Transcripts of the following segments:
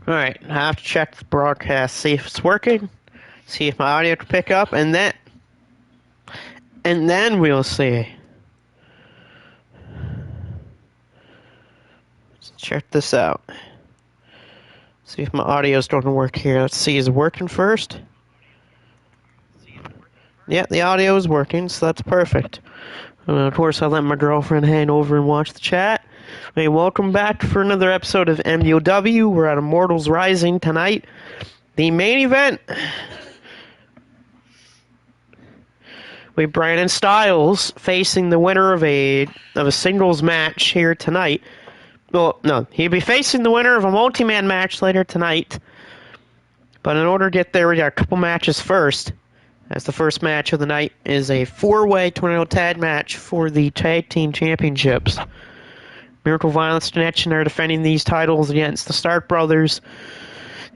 Alright, I have to check the broadcast, see if it's working, see if my audio can pick up, and then we'll see. Let's check this out. See if my audio's starting to work here. Let's see, is it working first? Yeah, the audio is working, so that's perfect. Of course, I let my girlfriend hang over and watch the chat. Hey, welcome back for another episode of MUW. We're at Immortals Rising tonight. The main event. With Brandon Styles facing the winner of a singles match here tonight. Well, no, he'll be facing the winner of a multi-man match later tonight. But in order to get there, we got a couple matches first. As the first match of the night is a four-way tornado tag match for the tag team championships. Miracle Violence Connection are defending these titles against the Stark Brothers,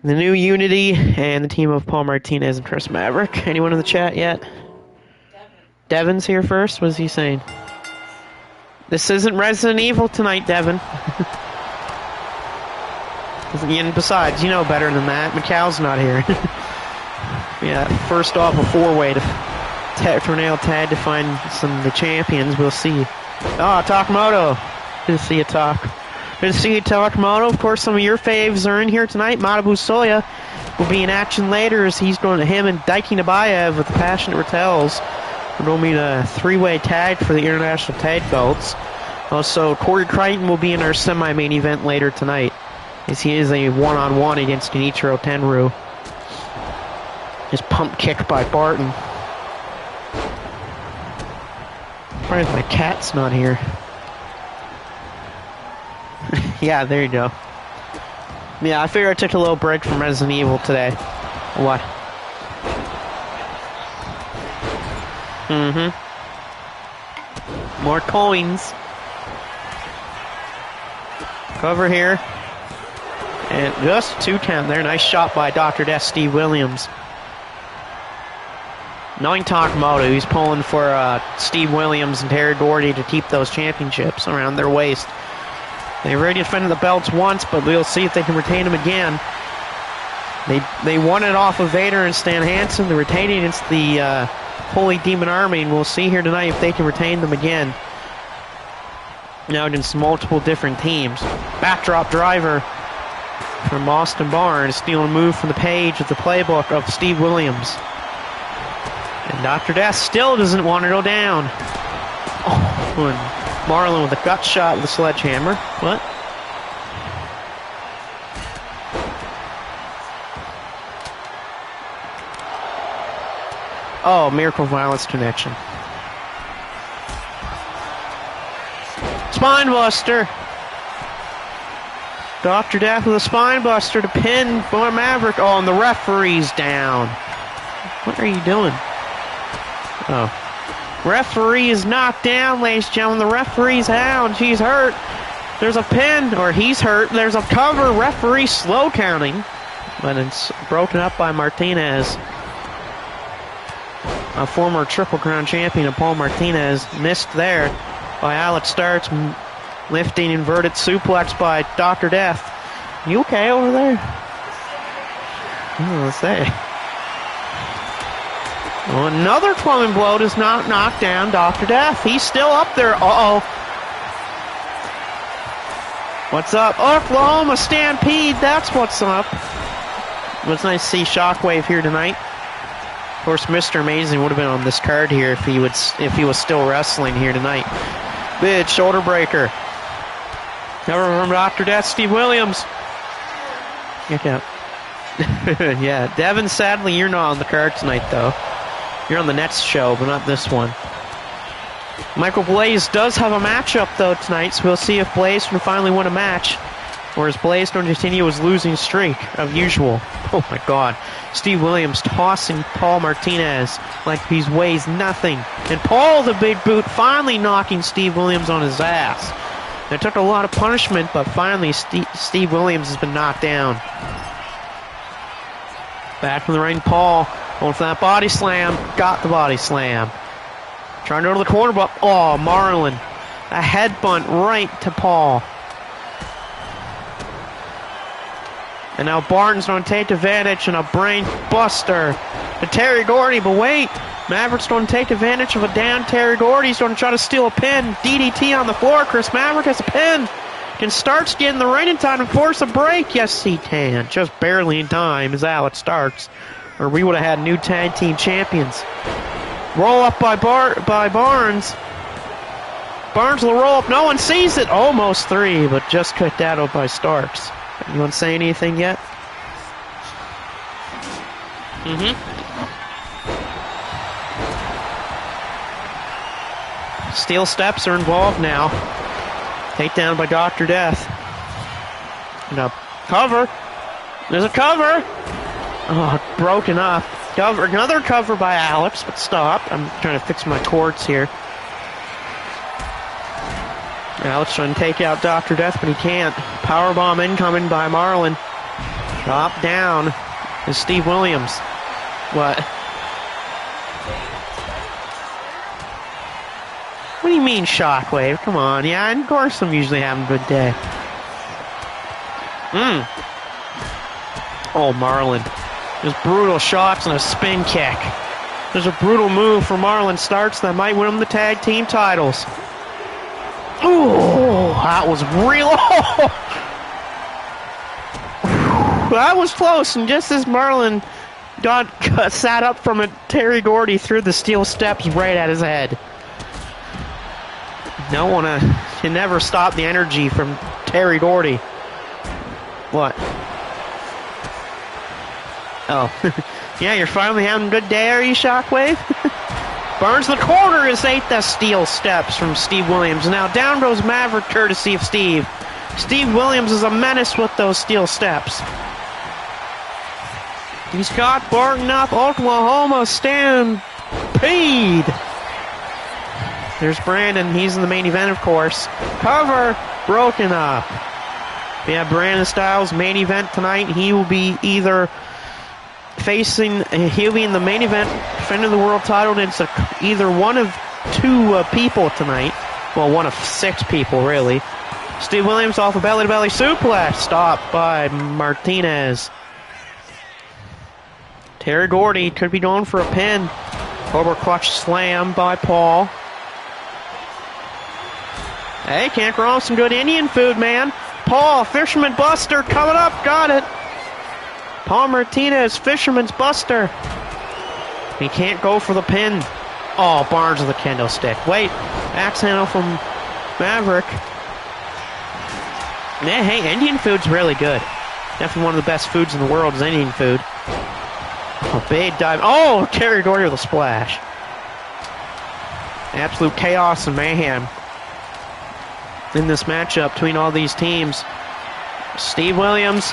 the New Unity, and the team of Paul Martinez and Chris Maverick. Anyone in the chat yet? Devin's here first? What is he saying? This isn't Resident Evil tonight, Devin. And besides, you know better than that. Macau's not here. Yeah, first off, a four-way tornado tag to find some of the champions. We'll see. Oh, Takamoto. Good to see you, Good to see you, Takamoto. Of course, some of your faves are in here tonight. Matabu Soya will be in action later as he's going to him and Daiki Nabayev with the Passionate Rattels. We're going to be a three-way tag for the international tag belts. Also, Corey Crichton will be in our semi-main event later tonight, as he is a one-on-one against Kenichiro Tenryu. His pump kick by Barton. Why is my cat's not here? Yeah, there you go. Yeah, I figured I took a little break from Resident Evil today. What? More coins. Cover here. And just 2 count there. Nice shot by Dr. Death Steve Williams. Knowing Takamoto, he's pulling for Steve Williams and Terry Gordy to keep those championships around their waist. They already defended the belts once, but we'll see if they can retain them again. They won it off of Vader and Stan Hansen. They're retaining against the Holy Demon Army, and we'll see here tonight if they can retain them again. Now against multiple different teams. Backdrop driver from Austin Barnes, stealing a move from the page of the playbook of Steve Williams. And Dr. Death still doesn't want to go down. Oh, and Marlon with a gut shot with a sledgehammer. What? Oh, Miracle Violence Connection. Spinebuster. Dr. Death with a spinebuster to pin for Maverick. Oh, and the referee's down. What are you doing? Oh. Referee is knocked down, ladies and gentlemen. The referee's down. She's hurt. There's a pin, or he's hurt. There's a cover. Referee slow counting. But it's broken up by Martinez. A former Triple Crown champion of Paul Martinez. Missed there by Alex Starks. Lifting inverted suplex by Dr. Death. You okay over there? Let's say. Well, another plumbing blow does not knock down Dr. Death. He's still up there. Uh-oh. What's up? Oklahoma Stampede. That's what's up. It was nice to see Shockwave here tonight. Of course, Mr. Amazing would have been on this card here if he was still wrestling here tonight. Big shoulder breaker. Cover from Dr. Death, Steve Williams. Get out. Yeah, Devin, sadly, you're not on the card tonight, though. You're on the next show, but not this one. Michael Blaze does have a matchup, though, tonight, so we'll see if Blaze can finally win a match, or is Blaze going to continue his losing streak of usual. Oh, my God. Steve Williams tossing Paul Martinez like he weighs nothing. And Paul, the big boot, finally knocking Steve Williams on his ass. It took a lot of punishment, but finally Steve Williams has been knocked down. Back from the ring, Paul going for that body slam. Got the body slam. Trying to go to the corner, but oh, Marlon. A headbutt right to Paul. And now Barton's going to take advantage and a brain buster to Terry Gordy. But wait, Maverick's going to take advantage of a down Terry Gordy. He's going to try to steal a pin. DDT on the floor. Chris Maverick has a pin. Can Starks get in the ring in time and force a break? Yes, he can. Just barely in time as Alex Starks. Or we would have had new tag team champions. Roll up by Barnes. Barnes will roll up. No one sees it. Almost 3, but just kicked out by Starks. You want to say anything yet? Steel steps are involved now. Takedown by Dr. Death. And a cover. There's a cover. Oh, broken up. Cover. Another cover by Alex, but stop. I'm trying to fix my cords here. Alex trying to take out Dr. Death, but he can't. Powerbomb incoming by Marlon. Drop down is Steve Williams. What? What do you mean, Shockwave? Come on. Yeah, of course I'm usually having a good day. Oh, Marlon. Just brutal shots and a spin kick. There's a brutal move for Marlon Starks that might win him the tag team titles. Oh, that was real. That was close, and just as Marlon got sat up from it, Terry Gordy threw the steel steps right at his head. No one can never stop the energy from Terry Gordy. What? Oh. Yeah, you're finally having a good day, are you, Shockwave? Barnes in the corner is 8 the steel steps from Steve Williams. Now down goes Maverick courtesy of Steve. Steve Williams is a menace with those steel steps. He's got Barton up. Oklahoma stampede. There's Brandon. He's in the main event, of course. Cover broken up. We have Brandon Styles main event tonight. He will be either he'll be in the main event defending the world title against either one of 2 people tonight. Well, one of 6 people, really. Steve Williams off a belly-to-belly suplex. Stopped by Martinez. Terry Gordy could be going for a pin. Cobra clutch slam by Paul. Hey, can't go wrong with some good Indian food, man. Paul, Fisherman Buster, coming up. Got it. Paul Martinez, Fisherman's Buster. He can't go for the pin. Oh, Barnes with a kendo stick. Wait, axe handle from Maverick. Yeah, hey, Indian food's really good. Definitely one of the best foods in the world is Indian food. A big dive. Oh, Terry Gordy with a splash. Absolute chaos and mayhem in this matchup between all these teams. Steve Williams.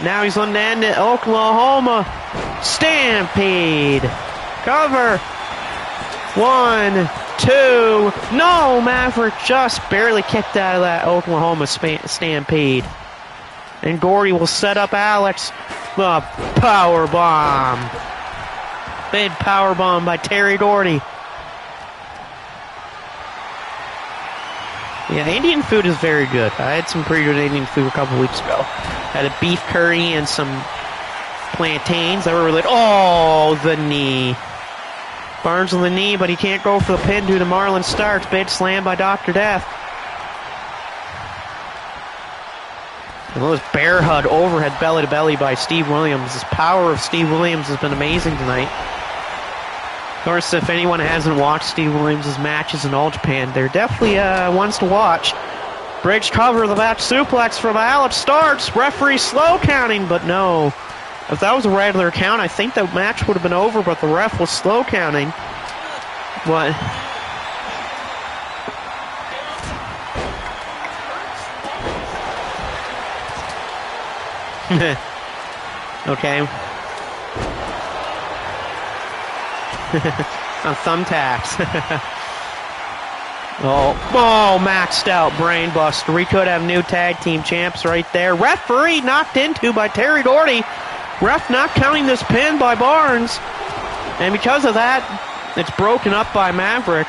Now he's on to end it. Oklahoma stampede. Cover. 1, 2. No, Maverick just barely kicked out of that Oklahoma stampede. And Gordy will set up Alex. The power bomb. Big power bomb by Terry Gordy. Yeah, Indian food is very good. I had some pretty good Indian food a couple weeks ago. Had a beef curry and some plantains. They were really... Oh, the knee. Barnes on the knee, but he can't go for the pin due to Marlon Starks. Big slam by Dr. Death. And those bear hug overhead belly to belly by Steve Williams. This power of Steve Williams has been amazing tonight. Of course, if anyone hasn't watched Steve Williams' matches in All Japan, they're definitely ones to watch. Bridge cover, the back suplex from Alex Starks. Referee slow counting, but no. If that was a regular count, I think the match would have been over, but the ref was slow counting. What? Okay. On thumbtacks. Oh, maxed out brainbuster. We could have new tag team champs right there. Referee knocked into by Terry Gordy. Ref not counting this pin by Barnes. And because of that, it's broken up by Maverick.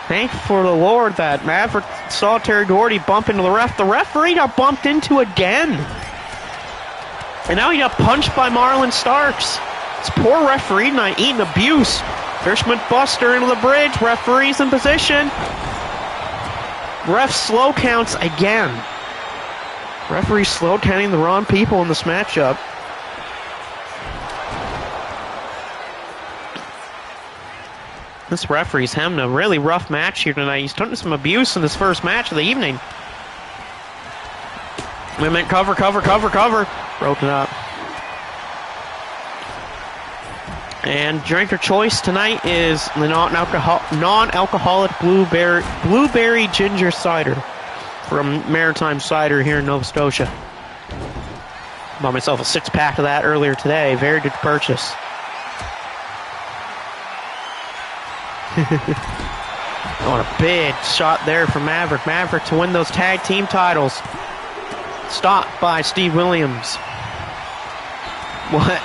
Thank for the Lord that Maverick saw Terry Gordy bump into the ref. The referee got bumped into again. And now he got punched by Marlon Starks. It's poor referee tonight, eating abuse. Fisherman Buster into the bridge. Referee's in position. Ref slow counts again. Referee slow counting the wrong people in this matchup. This referee's having a really rough match here tonight. He's taking some abuse in his first match of the evening. Women cover. Broke it up. And drink of choice tonight is the non-alcoholic blueberry ginger cider from Maritime Cider here in Nova Scotia. Bought myself a 6-pack of that earlier today. Very good purchase. What a big shot there from Maverick. Maverick to win those tag team titles. Stopped by Steve Williams. What?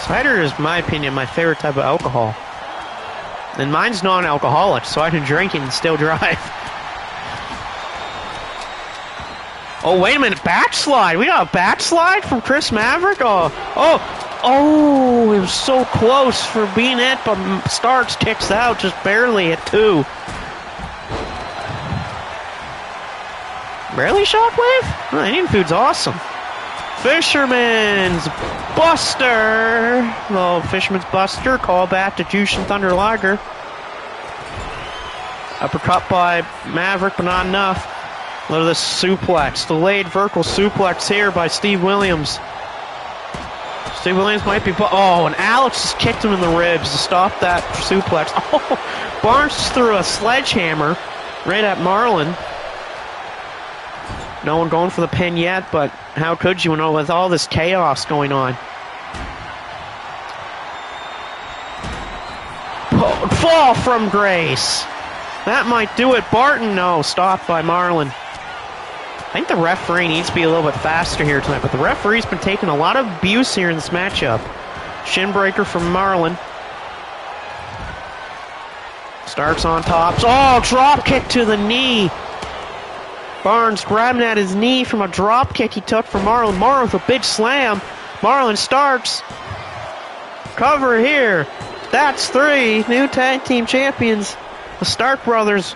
Cider is, in my opinion, my favorite type of alcohol. And mine's non-alcoholic, so I can drink it and still drive. Oh, wait a minute. Backslide. We got a backslide from Chris Maverick? Oh, it was so close for being it, but Starks kicks out just barely at 2. Barely Shockwave? Oh, Indian Food's awesome. Fisherman's Buster. Oh, Fisherman's Buster. Call back to Jushin Thunder Liger. Uppercut by Maverick, but not enough. Look at this suplex. Delayed vertical suplex here by Steve Williams. Steve Williams might be... Oh, and Alex just kicked him in the ribs to stop that suplex. Oh, Barnes threw a sledgehammer right at Marlon. No one going for the pin yet, but how could you know with all this chaos going on? Fall from grace. That might do it. Barton, no, stopped by Marlon. I think the referee needs to be a little bit faster here tonight, but the referee's been taking a lot of abuse here in this matchup. Shin breaker from Marlon. Starks on top. Oh, drop kick to the knee. Barnes grabbing at his knee from a drop kick he took from Marlon. Marlon with a big slam. Marlon Starks. Cover here. That's 3 new tag team champions. The Stark brothers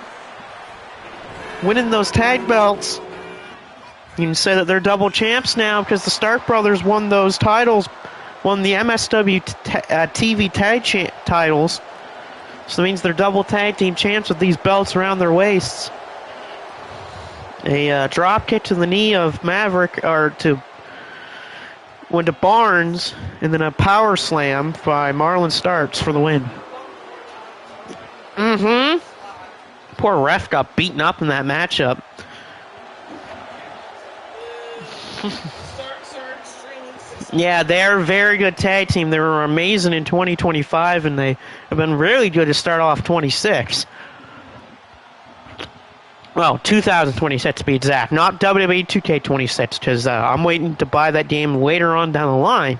winning those tag belts. You can say that they're double champs now because the Stark brothers won those titles, won the MSW TV tag titles. So that means they're double tag team champs with these belts around their waists. A drop kick to the knee of Maverick, went to Barnes, and then a power slam by Marlon Starks for the win. Poor ref got beaten up in that matchup. Yeah, they're a very good tag team. They were amazing in 2025, and they have been really good to start off 26. Well, 2026 to be exact, not WWE 2K26, because I'm waiting to buy that game later on down the line.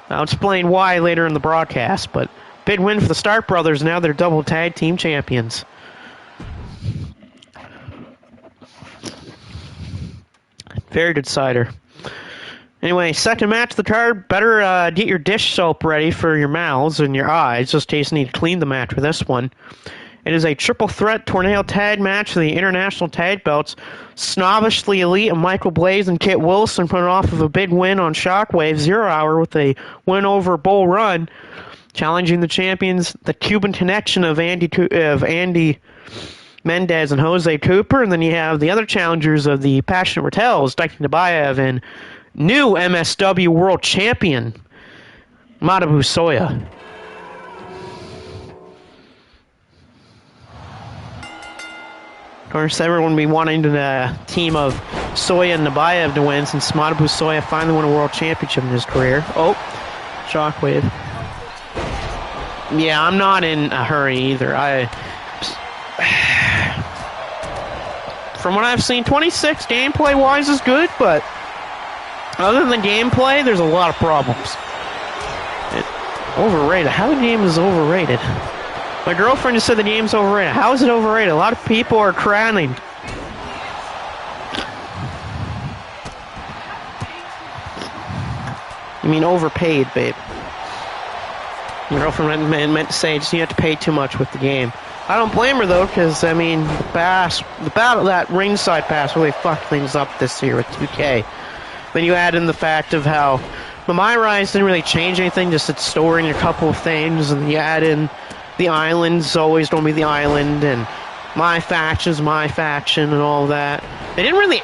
I'll explain why later in the broadcast, but big win for the Stark brothers. Now they're double tag team champions. Very good cider. Anyway, second match of the card. Better get your dish soap ready for your mouths and your eyes, just in case you need to clean the match with this one. It is a triple threat tornado tag match for the international tag belts. Snobbishly Elite and Michael Blaze and Kit Wilson put off of a big win on Shockwave 0 Hour with a win over Bull Run, challenging the champions, the Cuban Connection of Andy Mendez and Jose Cooper, and then you have the other challengers of the Passionate Rattels, Daikin Nabayev and new MSW World Champion Madabu Soya. Of course, everyone will be wanting the team of Soya and Nabayev to win since Madabu Soya finally won a world championship in his career. Oh, Shockwave. Yeah, I'm not in a hurry either. From what I've seen, 26 gameplay-wise is good, but other than the gameplay, there's a lot of problems. Overrated. How the game is overrated? My girlfriend just said the game's overrated. How is it overrated? A lot of people are crowning. You mean overpaid, babe. Your girlfriend meant to say just you have to pay too much with the game. I don't blame her, though, because, I mean, the battle, that ringside pass really fucked things up this year with 2K. Then you add in the fact of how the My Rise didn't really change anything, just it's storing a couple of things, and you add in the islands, always don't be the island, and my faction's my faction, and all that. They didn't really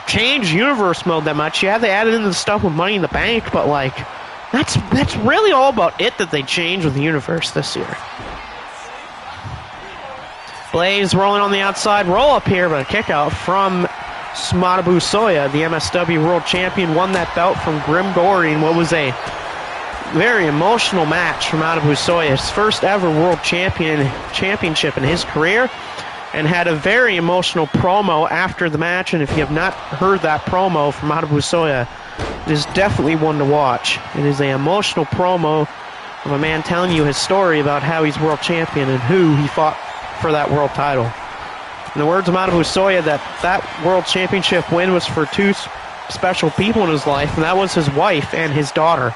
change universe mode that much. Yeah, they added in the stuff with Money in the Bank, but, like, that's really all about it that they changed with the universe this year. Blaze rolling on the outside, roll up here, but a kick out from Manabu Soya, the MSW World Champion, won that belt from Grim Gory in what was a very emotional match for Manabu Soya, his first ever World Championship in his career, and had a very emotional promo after the match, and if you have not heard that promo from Manabu Soya, it is definitely one to watch. It is an emotional promo of a man telling you his story about how he's World Champion and who he fought for that world title. In the words of Manabu Soya, that World Championship win was for two special people in his life, and that was his wife and his daughter.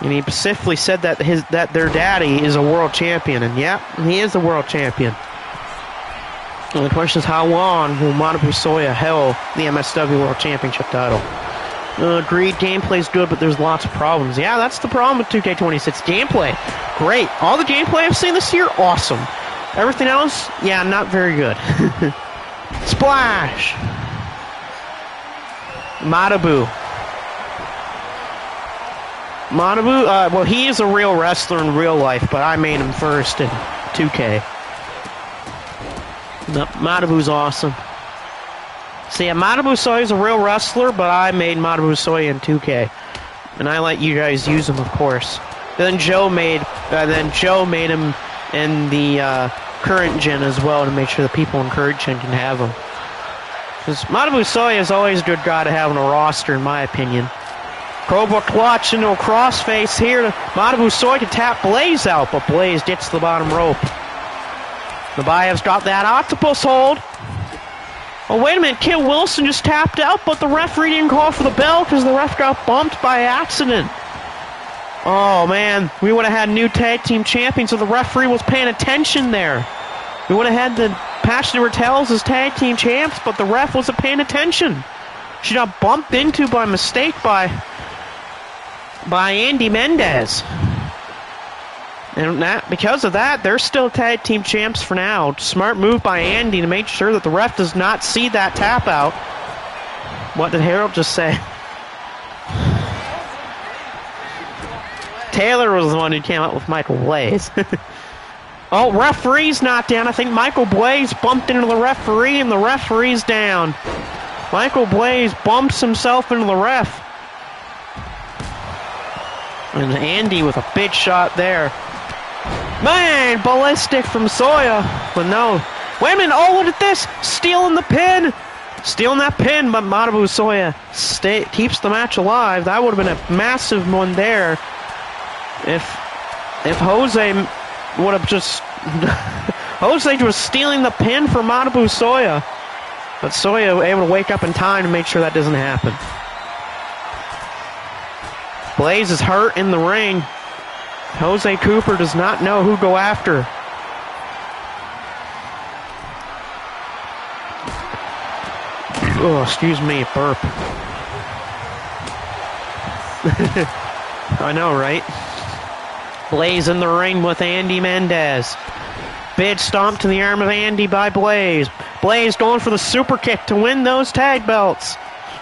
And he specifically said that their daddy is a world champion, and yeah, he is a world champion. And the question is, how long will Manabu Soya hold the MSW World Championship title? Agreed, gameplay's good, but there's lots of problems. Yeah, that's the problem with 2K26. Gameplay, great. All the gameplay I've seen this year, awesome. Everything else, yeah, not very good. Splash! Manabu, well, he is a real wrestler in real life, but I made him first in 2K. No, Manabu's awesome. So yeah, Manabu Soya is a real wrestler, but I made Manabu Soya in 2K, and I let you guys use him, of course. Then Joe made him in the current gen as well to make sure the people in current gen can have him. Because Manabu Soya is always a good guy to have on a roster, in my opinion. Cobra clutch into a crossface here. Manabu Soya to tap Blaze out, but Blaze gets to the bottom rope. Nabayev's got that octopus hold. Oh, wait a minute, Kit Wilson just tapped out, but the referee didn't call for the bell because the ref got bumped by accident. Oh, man, we would have had new tag team champions if the referee was paying attention there. We would have had the Passionate Rattels as tag team champs, but the ref wasn't paying attention. She got bumped into by mistake by Andy Mendez. And because of that, they're still tag team champs for now. Smart move by Andy to make sure that the ref does not see that tap out. What did Harold just say? Taylor was the one who came up with Michael Blaze. Oh, referee's not down. I think Michael Blaze bumped into the referee, and the referee's down. Michael Blaze bumps himself into the ref. And Andy with a big shot there. Man, ballistic from Soya. But no. Wait a minute. Oh, look at this. Stealing the pin. Stealing that pin, but Manabu Soya keeps the match alive. That would have been a massive one there. If Jose would have just... Jose was stealing the pin for Manabu Soya. But Soya able to wake up in time to make sure that doesn't happen. Blaze is hurt in the ring. Jose Cooper does not know who to go after. Oh, excuse me, burp. I know, right? Blaze in the ring with Andy Mendez. Big stomp to the arm of Andy by Blaze. Blaze going for the super kick to win those tag belts.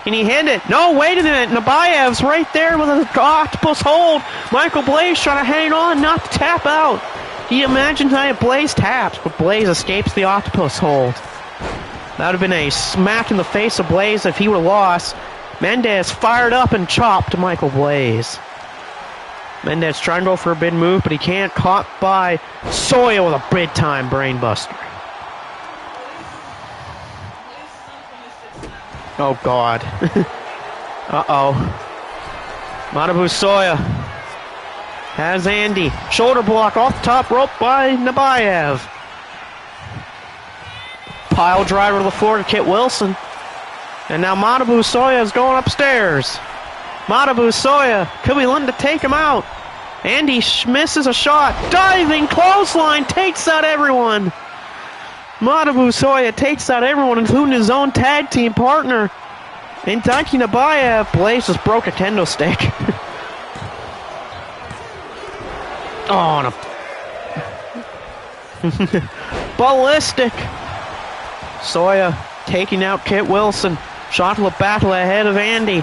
Can he hit it? No, wait a minute. Nabayev's right there with an octopus hold. Michael Blaze trying to hang on, not to tap out. Can you imagine how Blaze taps, but Blaze escapes the octopus hold? That would have been a smack in the face of Blaze if he would have lost. Mendez fired up and chopped Michael Blaze. Mendez trying to go for a big move, but he can't. Caught by Soya with a big-time brainbuster. Oh, God. Uh-oh. Manabu Soya has Andy. Shoulder block off the top rope by Nabayev. Pile driver to the floor to Kit Wilson. And now Manabu Soya is going upstairs. Matabu Soya could be looking to take him out. Andy misses a shot. Diving clothesline takes out everyone. Matabu Soya takes out everyone, including his own tag team partner. And Daiki Nabayev, Blaze just broke a kendo stick. Oh, no. Ballistic. Soya taking out Kit Wilson. Chocolate battle ahead of Andy.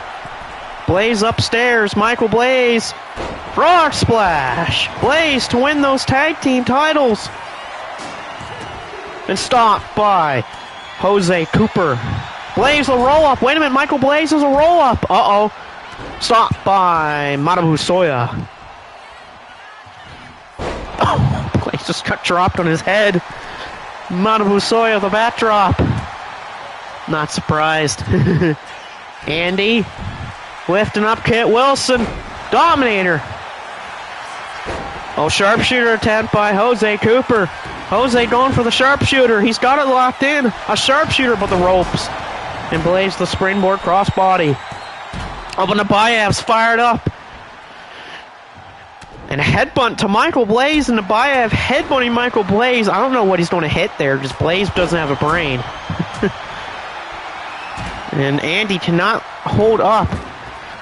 Blaze upstairs. Michael Blaze. Frog splash. Blaze to win those tag team titles. And stopped by Jose Cooper. Blaze a roll up. Wait a minute. Michael Blaze is a roll up. Uh-oh. Stopped by Matabu Soya. Oh, Blaze just got dropped on his head. Matabu Soya, the bat drop. Not surprised. Andy lifting up Kit Wilson. Dominator. Oh, sharpshooter attempt by Jose Cooper. Jose going for the sharpshooter. He's got it locked in. A sharpshooter, but the ropes. And Blaze the springboard crossbody. Oh, but Nabayev's fired up. And a headbutt to Michael Blaze, and Nabayev headbutting Michael Blaze. I don't know what he's going to hit there. Just Blaze doesn't have a brain. And Andy cannot hold up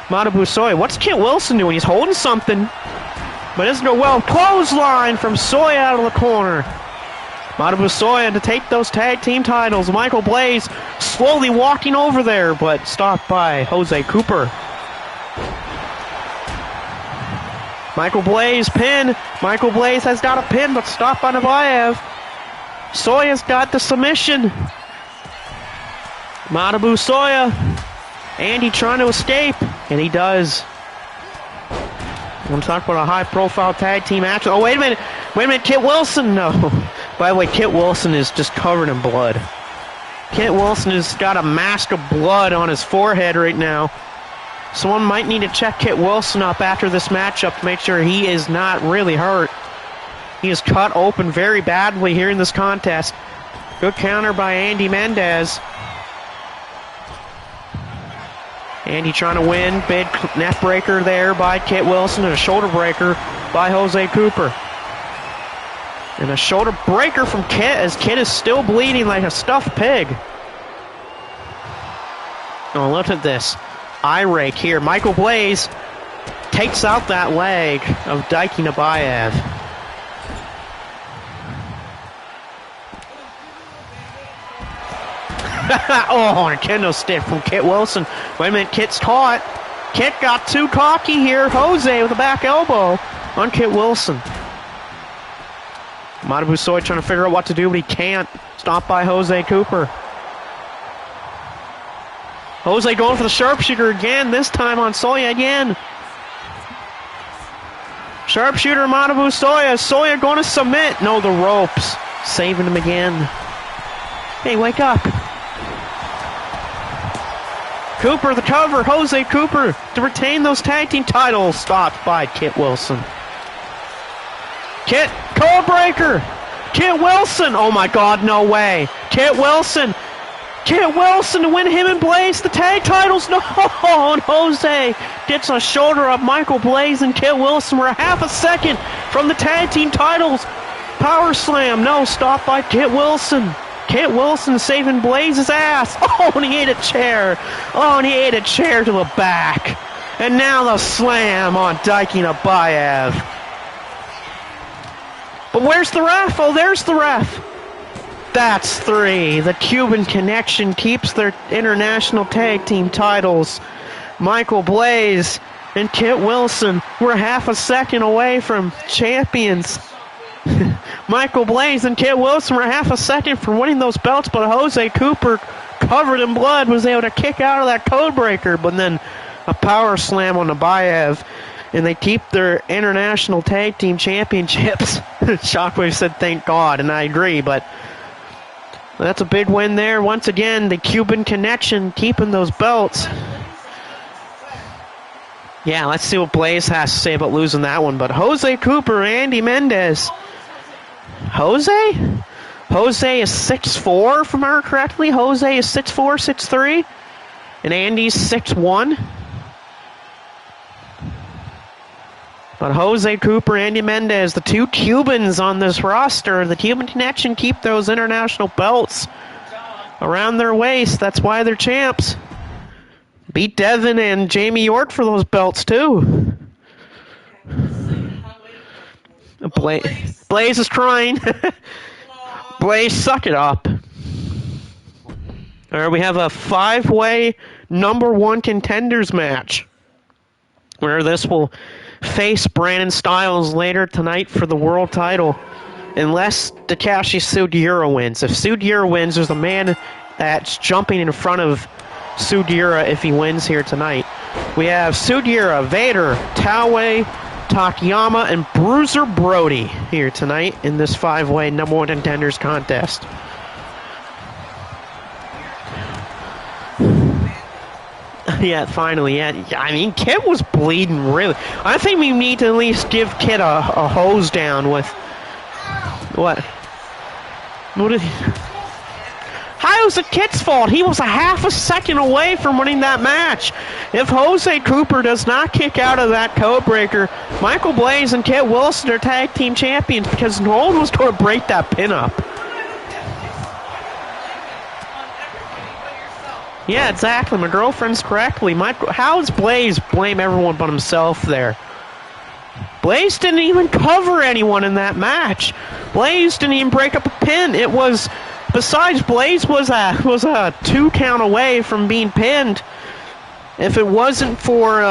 Matabu Soya. What's Kit Wilson doing? He's holding something. But it doesn't go well. Clothesline from Soya out of the corner. Matabu Soya to take those tag team titles. Michael Blaze slowly walking over there, but stopped by Jose Cooper. Michael Blaze pin. Michael Blaze has got a pin, but stopped by Nabayev. Soya's got the submission. Matabu Soya. Andy trying to escape, and he does. I'm talking about a high-profile tag team match. Oh, wait a minute. Wait a minute. Kit Wilson. No. By the way, Kit Wilson is just covered in blood. Kit Wilson has got a mask of blood on his forehead right now. Someone might need to check Kit Wilson up after this matchup to make sure he is not really hurt. He is cut open very badly here in this contest. Good counter by Andy Mendez. Andy trying to win. Big neck breaker there by Kit Wilson, and a shoulder breaker by Jose Cooper. And a shoulder breaker from Kit, as Kit is still bleeding like a stuffed pig. Oh, look at this. Eye rake here. Michael Blaze takes out that leg of Daiki Nabayev. Oh, and a kendo stick from Kit Wilson. Wait a minute, Kit's caught. Kit got too cocky here. Jose with a back elbow on Kit Wilson. Matabu Soya trying to figure out what to do, but he can't. Stopped by Jose Cooper. Jose going for the sharpshooter again, this time on Soya again. Sharpshooter Matabu Soya. Soya going to submit. No, the ropes. Saving him again. Hey, wake up. Cooper, the cover. Jose Cooper to retain those tag team titles. Stopped by Kit Wilson. Kit, code breaker. Kit Wilson. Oh my God, no way. Kit Wilson. Kit Wilson to win him and Blaze the tag titles. No, and Jose gets a shoulder up Michael Blaze and Kit Wilson. We're a half a second from the tag team titles. Power slam. No, stopped by Kit Wilson. Kit Wilson saving Blaze's ass. Oh, and he ate a chair. Oh, and he ate a chair to the back. And now the slam on Daiki Nabayev. But where's the ref? Oh, there's the ref. That's 3. The Cuban Connection keeps their international tag team titles. Michael Blaze and Kit Wilson were half a second away from champions. Michael Blaze and Kit Wilson were half a second from winning those belts, but Jose Cooper, covered in blood, was able to kick out of that code breaker, but then a power slam on Nabayev, and they keep their international tag team championships. Shockwave said thank God, and I agree, but that's a big win there. Once again, the Cuban Connection keeping those belts. Yeah, let's see what Blaze has to say about losing that one. But Jose Cooper, Andy Mendez. Jose is 6'4", if I remember correctly. Jose is 6'4", 6'3", and Andy's 6'1". But Jose Cooper, Andy Mendez, the two Cubans on this roster, the Cuban Connection keep those international belts around their waist. That's why they're champs. Beat Devin and Jamie York for those belts, too. Blaze is trying. Blaze, suck it up. All right, we have a 5-way #1 contenders match, where this will face Brandon Styles later tonight for the world title, unless Takashi Sugiura wins. If Sugiura wins, there's a man that's jumping in front of Sugiura if he wins here tonight. We have Sugiura, Vader, Taue, Takayama, and Bruiser Brody here tonight in this 5-way #1 contenders contest. Yeah, finally, yeah. I mean, Kit was bleeding, really. I think we need to at least give Kit a hose down with... What? What did he... How was it Kit's fault? He was a half a second away from winning that match. If Jose Cooper does not kick out of that codebreaker, Michael Blaze and Kit Wilson are tag team champions because no one was going to break that pin up. Yeah, exactly. My girlfriend's correctly. How does Blaze blame everyone but himself there? Blaze didn't even cover anyone in that match. Blaze didn't even break up a pin. It was... Besides, Blaze was a 2 count away from being pinned. If it wasn't for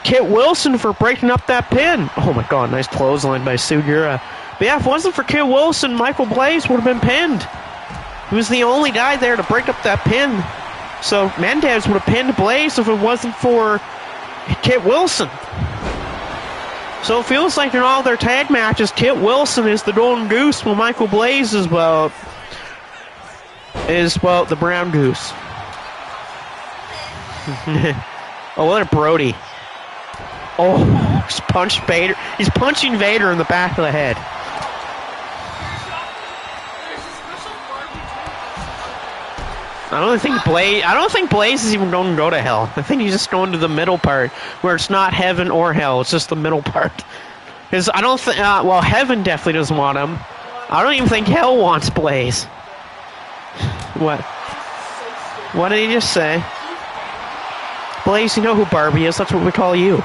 Kit Wilson for breaking up that pin. Oh my god, nice clothesline by Sugiura. But yeah, if it wasn't for Kit Wilson, Michael Blaze would have been pinned. He was the only guy there to break up that pin. So Mendez would have pinned Blaze if it wasn't for Kit Wilson. So it feels like in all their tag matches, Kit Wilson is the golden goose, while Michael Blaze is, well, the brown goose. Oh, what a Brody. Oh, he's punched Vader. He's punching Vader in the back of the head. I don't think Blaze is even going to go to hell. I think he's just going to the middle part, where it's not heaven or hell. It's just the middle part. Because I don't think... well, heaven definitely doesn't want him. I don't even think hell wants Blaze. What? What did he just say? Blaze, you know who Barbie is. That's what we call you.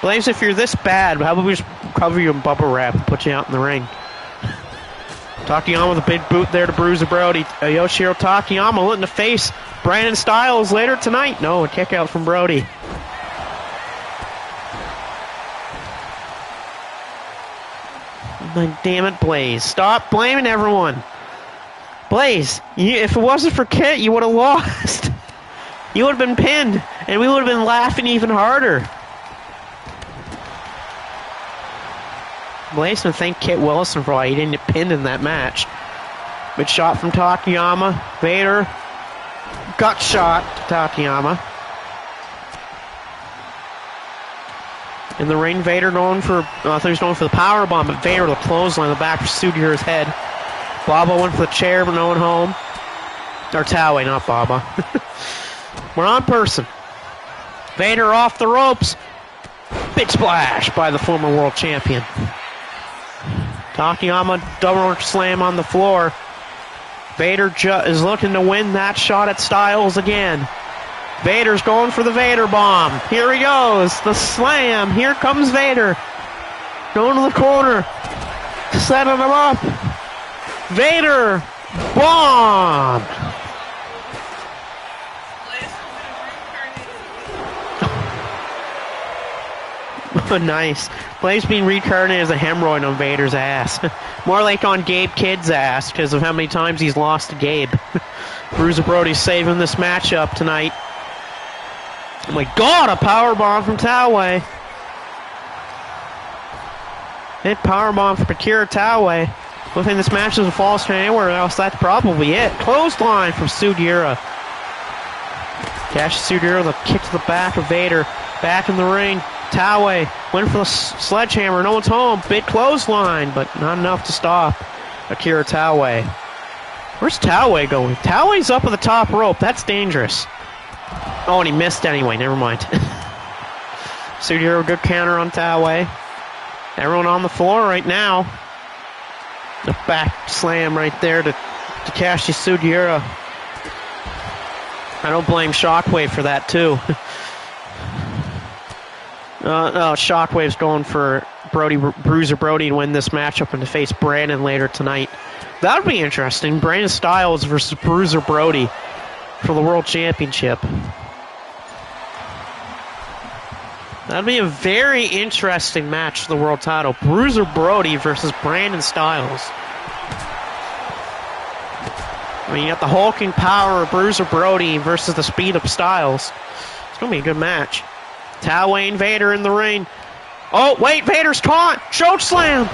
Blaze, if you're this bad, how about we just cover you in bubble wrap and put you out in the ring? Takayama with a big boot there to Bruiser Brody. Yoshihiro Takayama letting the face Brandon Styles later tonight. No, a kick out from Brody. My damn it, Blaze. Stop blaming everyone. Blaze, if it wasn't for Kit, you would have lost. You would have been pinned, and we would have been laughing even harder. Blaze can thank Kit Wilson for why he didn't get pinned in that match. Good shot from Takayama. Vader. Gut shot to Takayama. In the ring, Vader going for... I thought he was going for the powerbomb, but Vader with a clothesline in the back for Sugiura's head. Baba went for the chair, but no one home. Or Taue, not Baba. We're on person. Vader off the ropes. Big splash by the former world champion. Takayama double slam on the floor. Vader is looking to win that shot at Styles again. Vader's going for the Vader bomb. Here he goes. The slam. Here comes Vader. Going to the corner. Setting him up. Vader bomb. Nice. Blaze being reincarnated as a hemorrhoid on Vader's ass. More like on Gabe Kidd's ass because of how many times he's lost to Gabe. Bruiser Brody's saving this matchup tonight. Oh my god, a powerbomb from Taue. Hit powerbomb for Akira Taue. Don't think this match doesn't fall straight anywhere else. That's probably it. Clothesline from Sugiura. Cash Sugiura with a kick to the back of Vader. Back in the ring. Tawai went for the sledgehammer. No one's home. Big clothesline, but not enough to stop Akira Tawai. Where's Tawai going? Tawai's up at the top rope. That's dangerous. Oh, and he missed anyway. Never mind. Sudhira, good counter on Tawai. Everyone on the floor right now. The back slam right there to Takashi Sudhira. I don't blame Shockwave for that, too. No, Shockwave's going for Bruiser Brody to win this matchup and to face Brandon later tonight. That would be interesting. Brandon Styles versus Bruiser Brody for the World Championship. That'd be a very interesting match for the world title. Bruiser Brody versus Brandon Styles. I mean, you got the hulking power of Bruiser Brody versus the speed of Styles. It's going to be a good match. Tawai and Vader in the ring. Oh, wait, Vader's caught. Choke slam.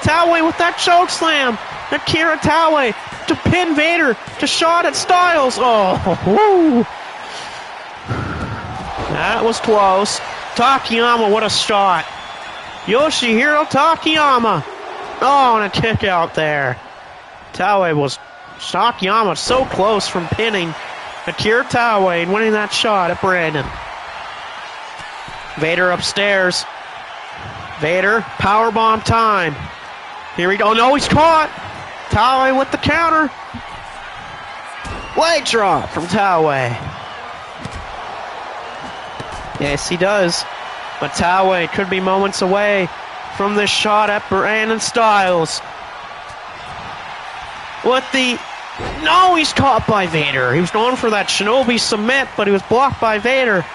Tawai with that choke slam. Akira Tawai to pin Vader to shot at Styles. Oh, woo. That was close. Takayama, what a shot. Yoshihiro Takayama. Oh, and a kick out there. Takayama so close from pinning Akira Tawai and winning that shot at Brandon. Vader upstairs. Vader, powerbomb time. Here we go. Oh, no, he's caught. Tawai with the counter. Leg drop from Tawai. Yes, he does. But Tawai could be moments away from this shot at Brandon Styles. No, he's caught by Vader. He was going for that Shinobi submit, but he was blocked by Vader.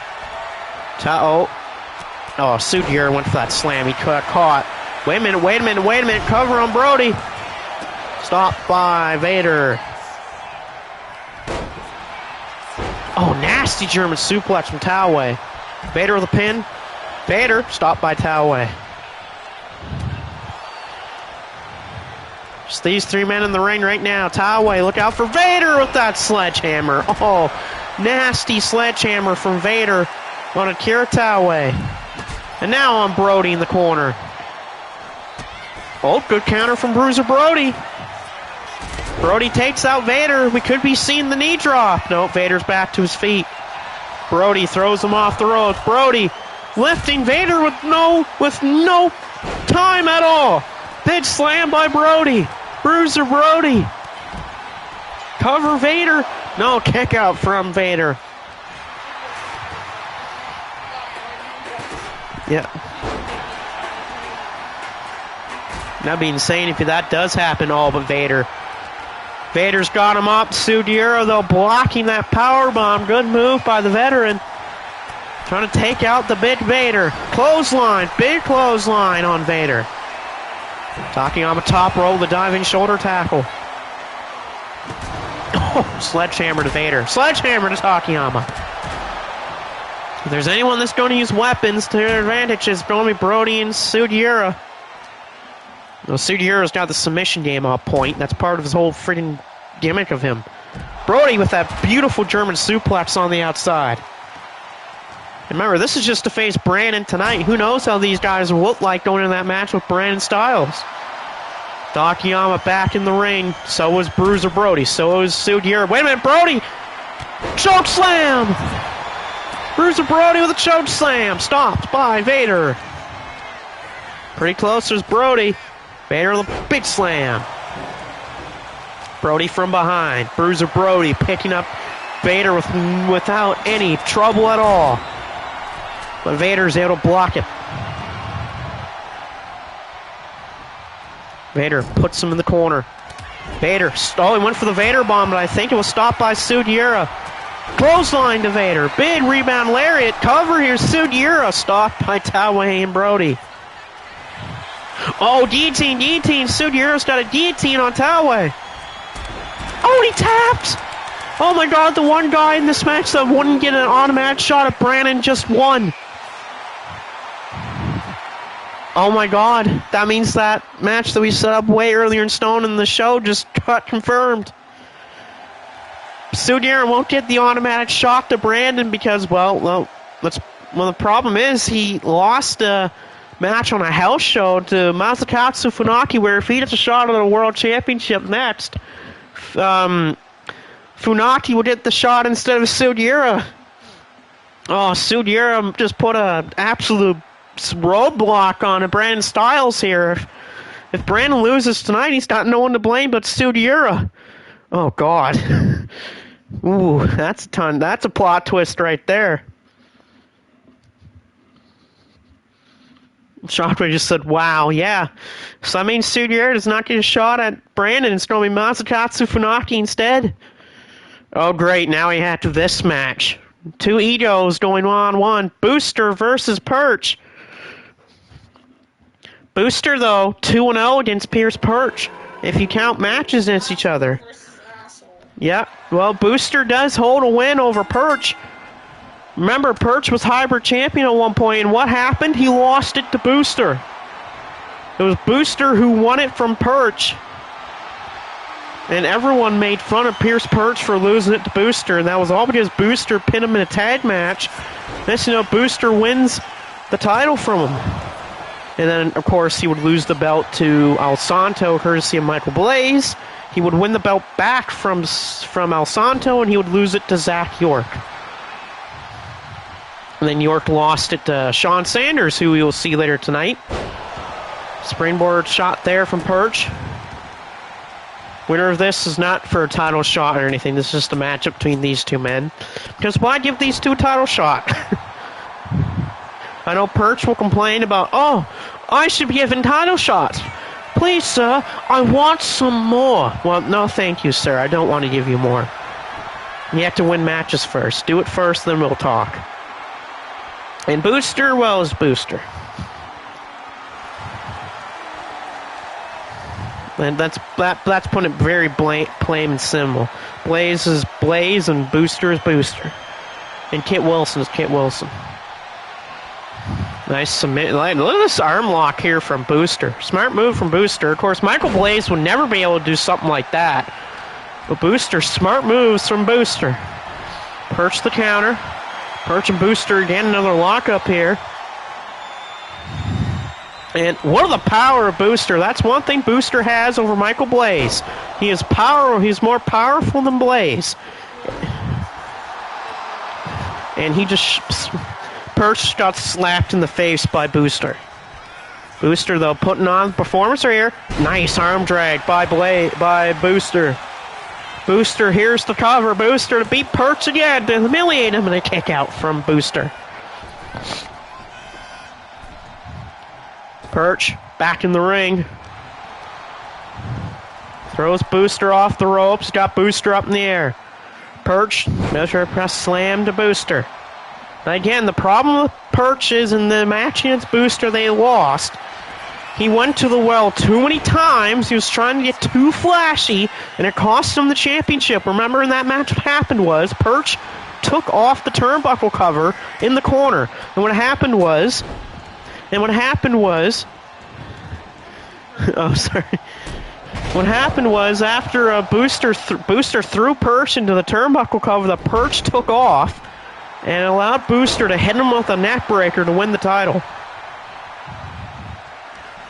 Sudhira went for that slam. He got caught. Wait a minute. Cover on Brody. Stopped by Vader. Oh, nasty German suplex from Tawai. Vader with a pin. Vader stopped by Tawai. Just these three men in the ring right now. Tawai, look out for Vader with that sledgehammer. Oh, nasty sledgehammer from Vader on Akira Tawai. And now on Brody in the corner. Oh, good counter from Bruiser Brody. Brody takes out Vader. We could be seeing the knee drop. No, Vader's back to his feet. Brody throws him off the ropes. Brody lifting Vader with no time at all. Big slam by Brody. Bruiser Brody. Cover Vader. No, kick out from Vader. Yeah. That'd be insane if that does happen all but Vader. Vader's got him up. Sudhira, though, blocking that powerbomb. Good move by the veteran. Trying to take out the big Vader. Clothesline. Big clothesline on Vader. Takayama top roll, the diving shoulder tackle. Oh, sledgehammer to Vader. Sledgehammer to Takayama. If there's anyone that's going to use weapons to their advantage, it's going to be Brody and Sudhira. Well, Sudhira's got the submission game on point. That's part of his whole freaking gimmick of him. Brody with that beautiful German suplex on the outside. And remember, this is just to face Brandon tonight. Who knows how these guys will look like going into that match with Brandon Styles. Takayama back in the ring. So is Bruiser Brody. So is Sudhira. Wait a minute, Brody! Choke slam! Bruiser Brody with a choke slam. Stopped by Vader. Pretty close. There's Brody. Vader with a big slam. Brody from behind. Bruiser Brody picking up Vader without any trouble at all. But Vader's able to block it. Vader puts him in the corner. Vader, he went for the Vader bomb, but I think it was stopped by Sudhira. Clothesline to Vader. Big rebound lariat. Cover here. Sudhira stopped by Tawai and Brody. Oh, guillotine. Sudhira's got a guillotine on Tawai. Oh, he tapped. Oh my God, the one guy in this match that wouldn't get an automatic shot at Brandon just won. Oh my God, that means that match that we set up way earlier in Stone in the show just got confirmed. Sudhira won't get the automatic shot to Brandon because, well, let's Well, the problem is he lost a match on a house show to Masakatsu Funaki, where if he gets a shot at the World Championship next, Funaki would get the shot instead of Sugiura. Oh, Sugiura just put an absolute roadblock on Brandon Styles here. If Brandon loses tonight, he's got no one to blame but Sugiura. Oh, God. Ooh, that's a plot twist right there. Shockwave just said, wow, yeah. So that means Sugiura does not get a shot at Brandon. It's going to be Masakatsu Funaki instead. Oh, great. Now we have to this match. Two egos going on. Booster versus Perch. Booster, though, 2-0 against Pierce Perch. If you count matches against each other. Yep. Well, Booster does hold a win over Perch. Remember, Perch was hybrid champion at one point, and what happened? He lost it to Booster. It was Booster who won it from Perch. And everyone made fun of Pierce Perch for losing it to Booster, and that was all because Booster pinned him in a tag match. Next you know, Booster wins the title from him. And then, of course, he would lose the belt to El Santo, courtesy of Michael Blaze. He would win the belt back from El Santo, and he would lose it to Zach York. And then York lost it to Sean Sanders, who we will see later tonight. Springboard shot there from Perch. Winner of this is not for a title shot or anything. This is just a matchup between these two men. Because why give these two a title shot? I know Perch will complain about, oh, I should be given title shots. Please, sir, I want some more. Well, no, thank you, sir. I don't want to give you more. You have to win matches first. Do it first, then we'll talk. And Booster, well, is Booster. And that's putting it very plain and simple. Blaze is Blaze, and Booster is Booster. And Kit Wilson is Kit Wilson. Nice submit. Look at this arm lock here from Booster. Smart move from Booster. Of course, Michael Blaze would never be able to do something like that. But Booster, smart moves from Booster. Perch the counter. Perch and Booster again, another lockup here. And what are the power of Booster? That's one thing Booster has over Michael Blaze. He is he's more powerful than Blaze. And he just Perch got slapped in the face by Booster. Booster, though, putting on performance right here. Nice arm drag by Booster. Booster, here's the cover. Booster to beat Perch again, to humiliate him, and a kick out from Booster. Perch back in the ring. Throws Booster off the ropes. Got Booster up in the air. Perch, measure press slam to Booster. Now again, the problem with Perch is in the match against Booster they lost. He went to the well too many times. He was trying to get too flashy, and it cost him the championship. Remember in that match what happened was Perch took off the turnbuckle cover in the corner. And what happened was... oh, sorry. What happened was after Booster threw Perch into the turnbuckle cover, the Perch took off and allowed Booster to hit him with a neck breaker to win the title.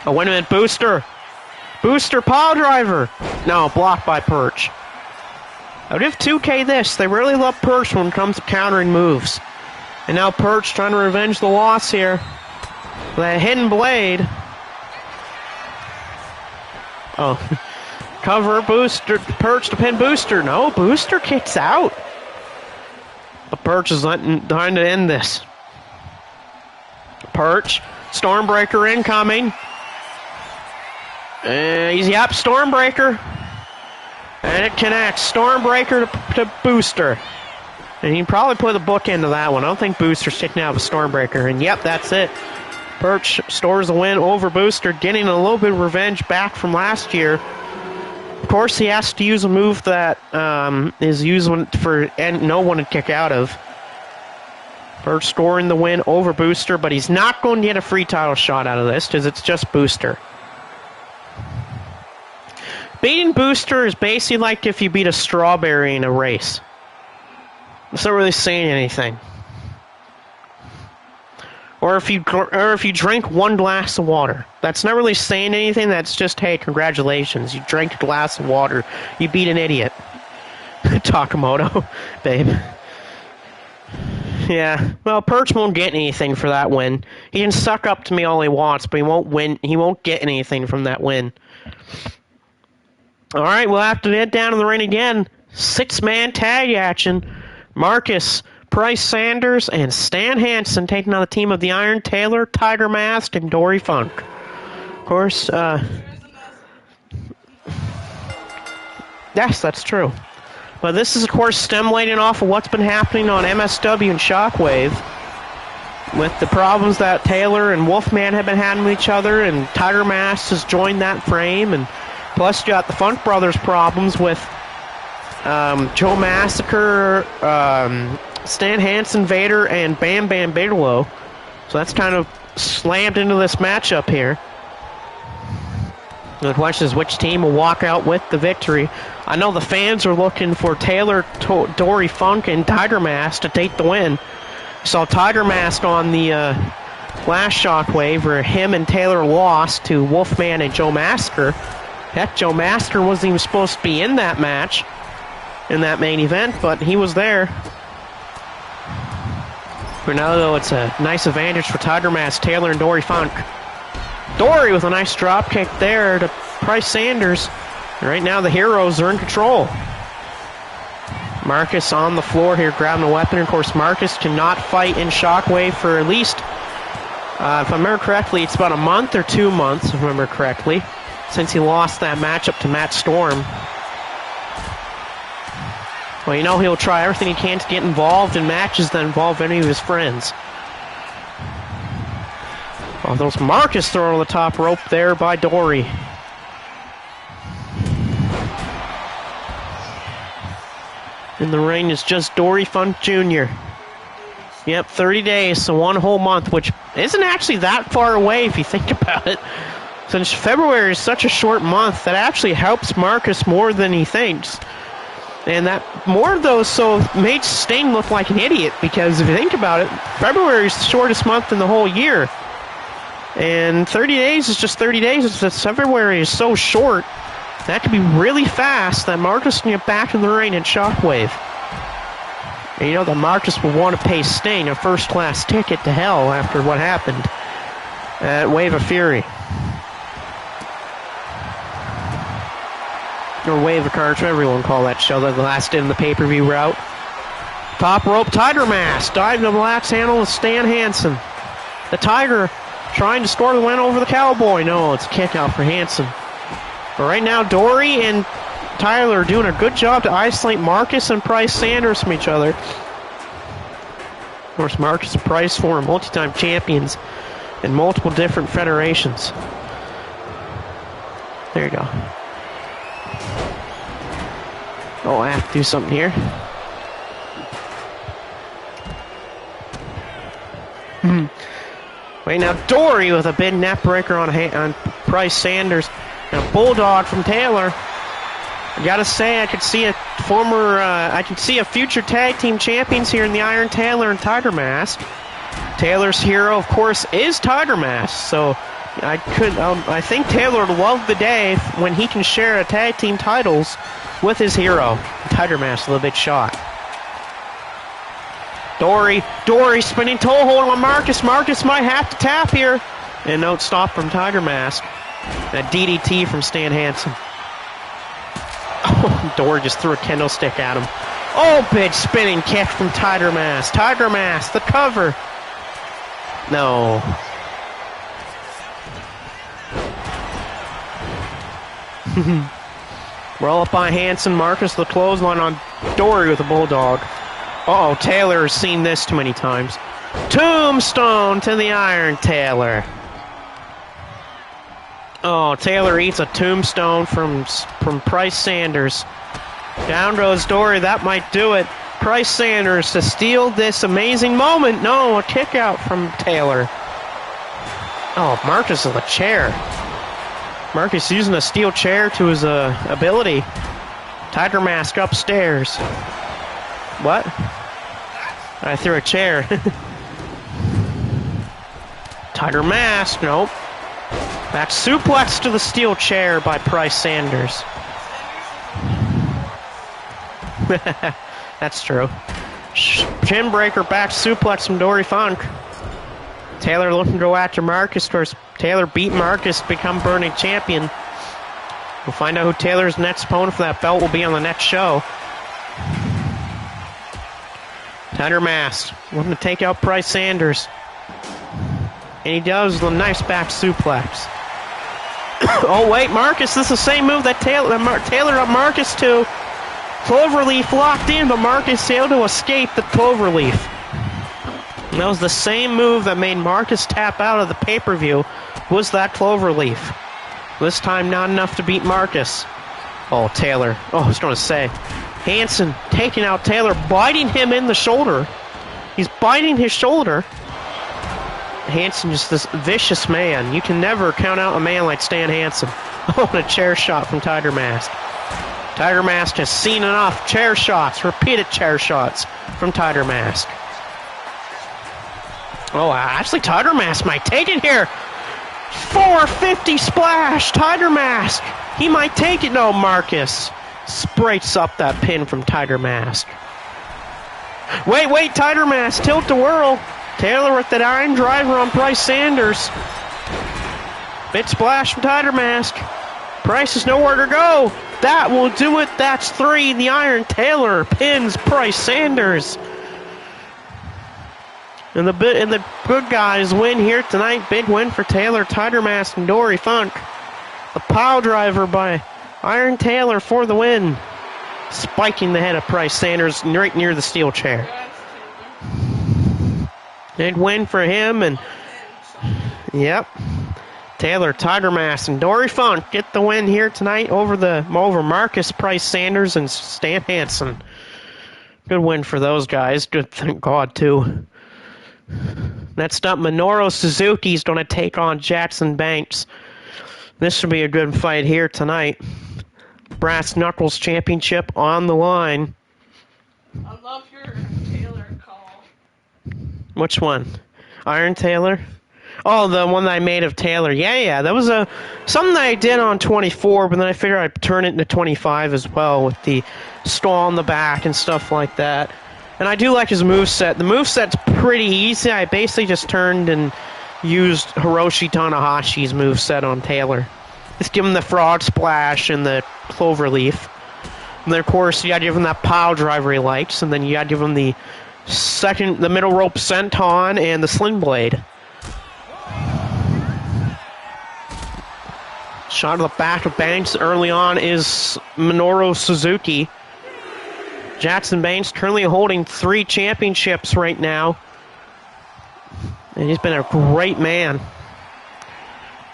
Oh, wait a minute, Booster. Booster pile driver. No, blocked by Perch. I would give 2K this. They really love Perch when it comes to countering moves. And now Perch trying to revenge the loss here. With a hidden blade. Oh. Cover Booster. Perch to pin Booster. No, Booster kicks out. But Perch is trying to end this. Perch. Stormbreaker incoming. Yep, Stormbreaker. And it connects. Stormbreaker to Booster. And you can probably put the book into that one. I don't think Booster's taking out a Stormbreaker. And yep, that's it. Perch stores a win over Booster, getting a little bit of revenge back from last year. Of course, he has to use a move that is used for no one to kick out of. Perch scoring the win over Booster, but he's not going to get a free title shot out of this because it's just Booster. Beating Booster is basically like if you beat a strawberry in a race. It's not really saying anything. Or if you drink one glass of water. That's not really saying anything. That's just, hey, congratulations. You drank a glass of water. You beat an idiot. Takamoto, babe. Yeah. Well, Perch won't get anything for that win. He can suck up to me all he wants, but he won't win. He won't get anything from that win. All right, we'll have to head down to the ring again. 6-man tag action. Marcus, Price Sanders, and Stan Hansen taking on the team of the Iron Taylor, Tiger Mask, and Dory Funk. Of course, yes, that's true. But this is, of course, stimulating off of what's been happening on MSW and Shockwave with the problems that Taylor and Wolfman have been having with each other, and Tiger Mask has joined that frame, and plus you got the Funk Brothers problems with Joe Massacre, Stan Hansen, Vader, and Bam Bam Bigelow. So that's kind of slammed into this matchup here. The question is which team will walk out with the victory. I know the fans are looking for Taylor, Dory Funk, and Tiger Mask to take the win. Saw Tiger Mask on the last Shockwave where him and Taylor lost to Wolfman and Joe Massacre. Heck, Joe Massacre wasn't even supposed to be in that match, in that main event, but he was there. For now, though, it's a nice advantage for Tiger Mask, Taylor, and Dory Funk. Dory with a nice drop kick there to Price Sanders. Right now, the Heroes are in control. Marcus on the floor here, grabbing a weapon. Of course, Marcus cannot fight in Shockwave for at least, if I remember correctly, it's about a month or 2 months, if I remember correctly, since he lost that matchup to Matt Storm. Well, you know he'll try everything he can to get involved in matches that involve any of his friends. Oh, those Marcus throw on the top rope there by Dory. In the ring is just Dory Funk Jr. Yep, 30 days, so 1 whole month, which isn't actually that far away if you think about it. Since February is such a short month, that actually helps Marcus more than he thinks. And that more of those so made Sting look like an idiot, because if you think about it, February is the shortest month in the whole year. And 30 days is just 30 days. February is so short, that could be really fast that Marcus can get back in the ring at Shockwave. And you know that Marcus will want to pay Sting a first-class ticket to hell after what happened at Wave of Fury. Or Wave of Cards, whatever you want to call that show, that last in the pay-per-view route. Top rope, Tiger Mask, diving to the lax handle with Stan Hansen. The Tiger trying to score the win over the Cowboy. No, it's a kick out for Hansen. But right now, Dory and Tyler are doing a good job to isolate Marcus and Price Sanders from each other. Of course, Marcus and Price former multi-time champions in multiple different federations. There you go. Oh, I have to do something here. Right now, Dory with a big neck breaker on Price Sanders. And a bulldog from Taylor. I gotta say, I could see a future tag team champions here in the Iron Taylor and Tiger Mask. Taylor's hero, of course, is Tiger Mask. So I think Taylor would love the day when he can share a tag team titles with his hero. Tiger Mask, a little bit shot. Dory spinning toe hold on Marcus. Marcus might have to tap here. And no stop from Tiger Mask. A DDT from Stan Hansen. Oh, Dory just threw a kendo stick at him. Oh, big spinning kick from Tiger Mask. Tiger Mask, the cover. No. Roll up by Hansen. Marcus the clothesline on Dory with a bulldog. Uh-oh, Taylor has seen this too many times. Tombstone to the Iron Taylor. Oh, Taylor eats a tombstone from Price Sanders. Down goes Dory. That might do it. Price Sanders to steal this amazing moment. No, a kick out from Taylor. Oh, Marcus with a chair. Marcus using a steel chair to his ability. Tiger Mask upstairs. What? I threw a chair. Tighter mask, nope. Back suplex to the steel chair by Price Sanders. That's true. Chin breaker, back suplex from Dory Funk. Taylor looking to go after Marcus. Of course, Taylor beat Marcus to become Burning Champion. We'll find out who Taylor's next opponent for that belt will be on the next show. Tighter mask, looking to take out Price Sanders. And he does with a nice back suplex. Oh wait, Marcus, this is the same move that Taylor got Marcus to. Cloverleaf locked in, but Marcus failed to escape the Cloverleaf. And that was the same move that made Marcus tap out of the pay-per-view, was that Cloverleaf. This time not enough to beat Marcus. Oh, Taylor. Oh, I was going to say. Hanson taking out Taylor, biting him in the shoulder. He's biting his shoulder. Hanson just this vicious man. You can never count out a man like Stan Hansen. Oh, and a chair shot from Tiger Mask. Tiger Mask has seen enough chair shots, repeated chair shots from Tiger Mask. Oh, actually, Tiger Mask might take it here. 450 splash, Tiger Mask. He might take it. No, Marcus sprays up that pin from Tiger Mask. Wait, Tiger Mask, tilt the whirl. Taylor with that iron driver on Price Sanders. Big splash from Tiger Mask. Price has nowhere to go. That will do it. That's 3. The iron. Taylor pins Price Sanders. And the good guys win here tonight. Big win for Taylor, Tiger Mask, and Dory Funk. The pile driver by Iron Taylor for the win. Spiking the head of Price Sanders right near the steel chair. Big win for him, and yep. Taylor, Tiger Mask, and Dory Funk get the win here tonight over Marcus, Price Sanders, and Stan Hansen. Good win for those guys. Good, thank God, too. Next up, Minoru Suzuki's going to take on Jackson Banks. This should be a good fight here tonight. Brass Knuckles Championship on the line. I love your Taylor call. Which one? Iron Taylor? Oh, the one that I made of Taylor. Yeah. That was something that I did on 24, but then I figured I'd turn it into 25 as well with the stall in the back and stuff like that. And I do like his moveset. The moveset's pretty easy. I basically just turned and used Hiroshi Tanahashi's moveset on Taylor. Just give him the frog splash and the cloverleaf. And then, of course, you gotta give him that pile driver he likes. And then you gotta give him the middle rope senton and the sling blade. Shot to the back of Banks early on is Minoru Suzuki. Jackson Banks currently holding 3 championships right now. And he's been a great man.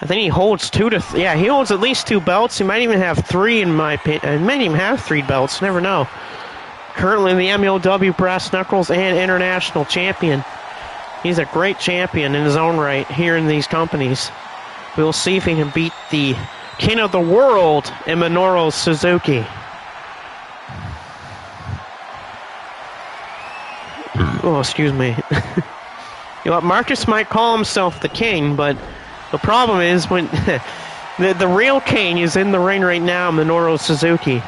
I think he holds he holds at least 2 belts. He might even have 3 in my opinion. He might even have 3 belts, never know. Currently the MLW Brass Knuckles and International Champion. He's a great champion in his own right here in these companies. We'll see if he can beat the King of the World, Minoru Suzuki. Oh, excuse me. You know, Marcus might call himself the king, but the problem is when the real king is in the ring right now, Minoru Suzuki.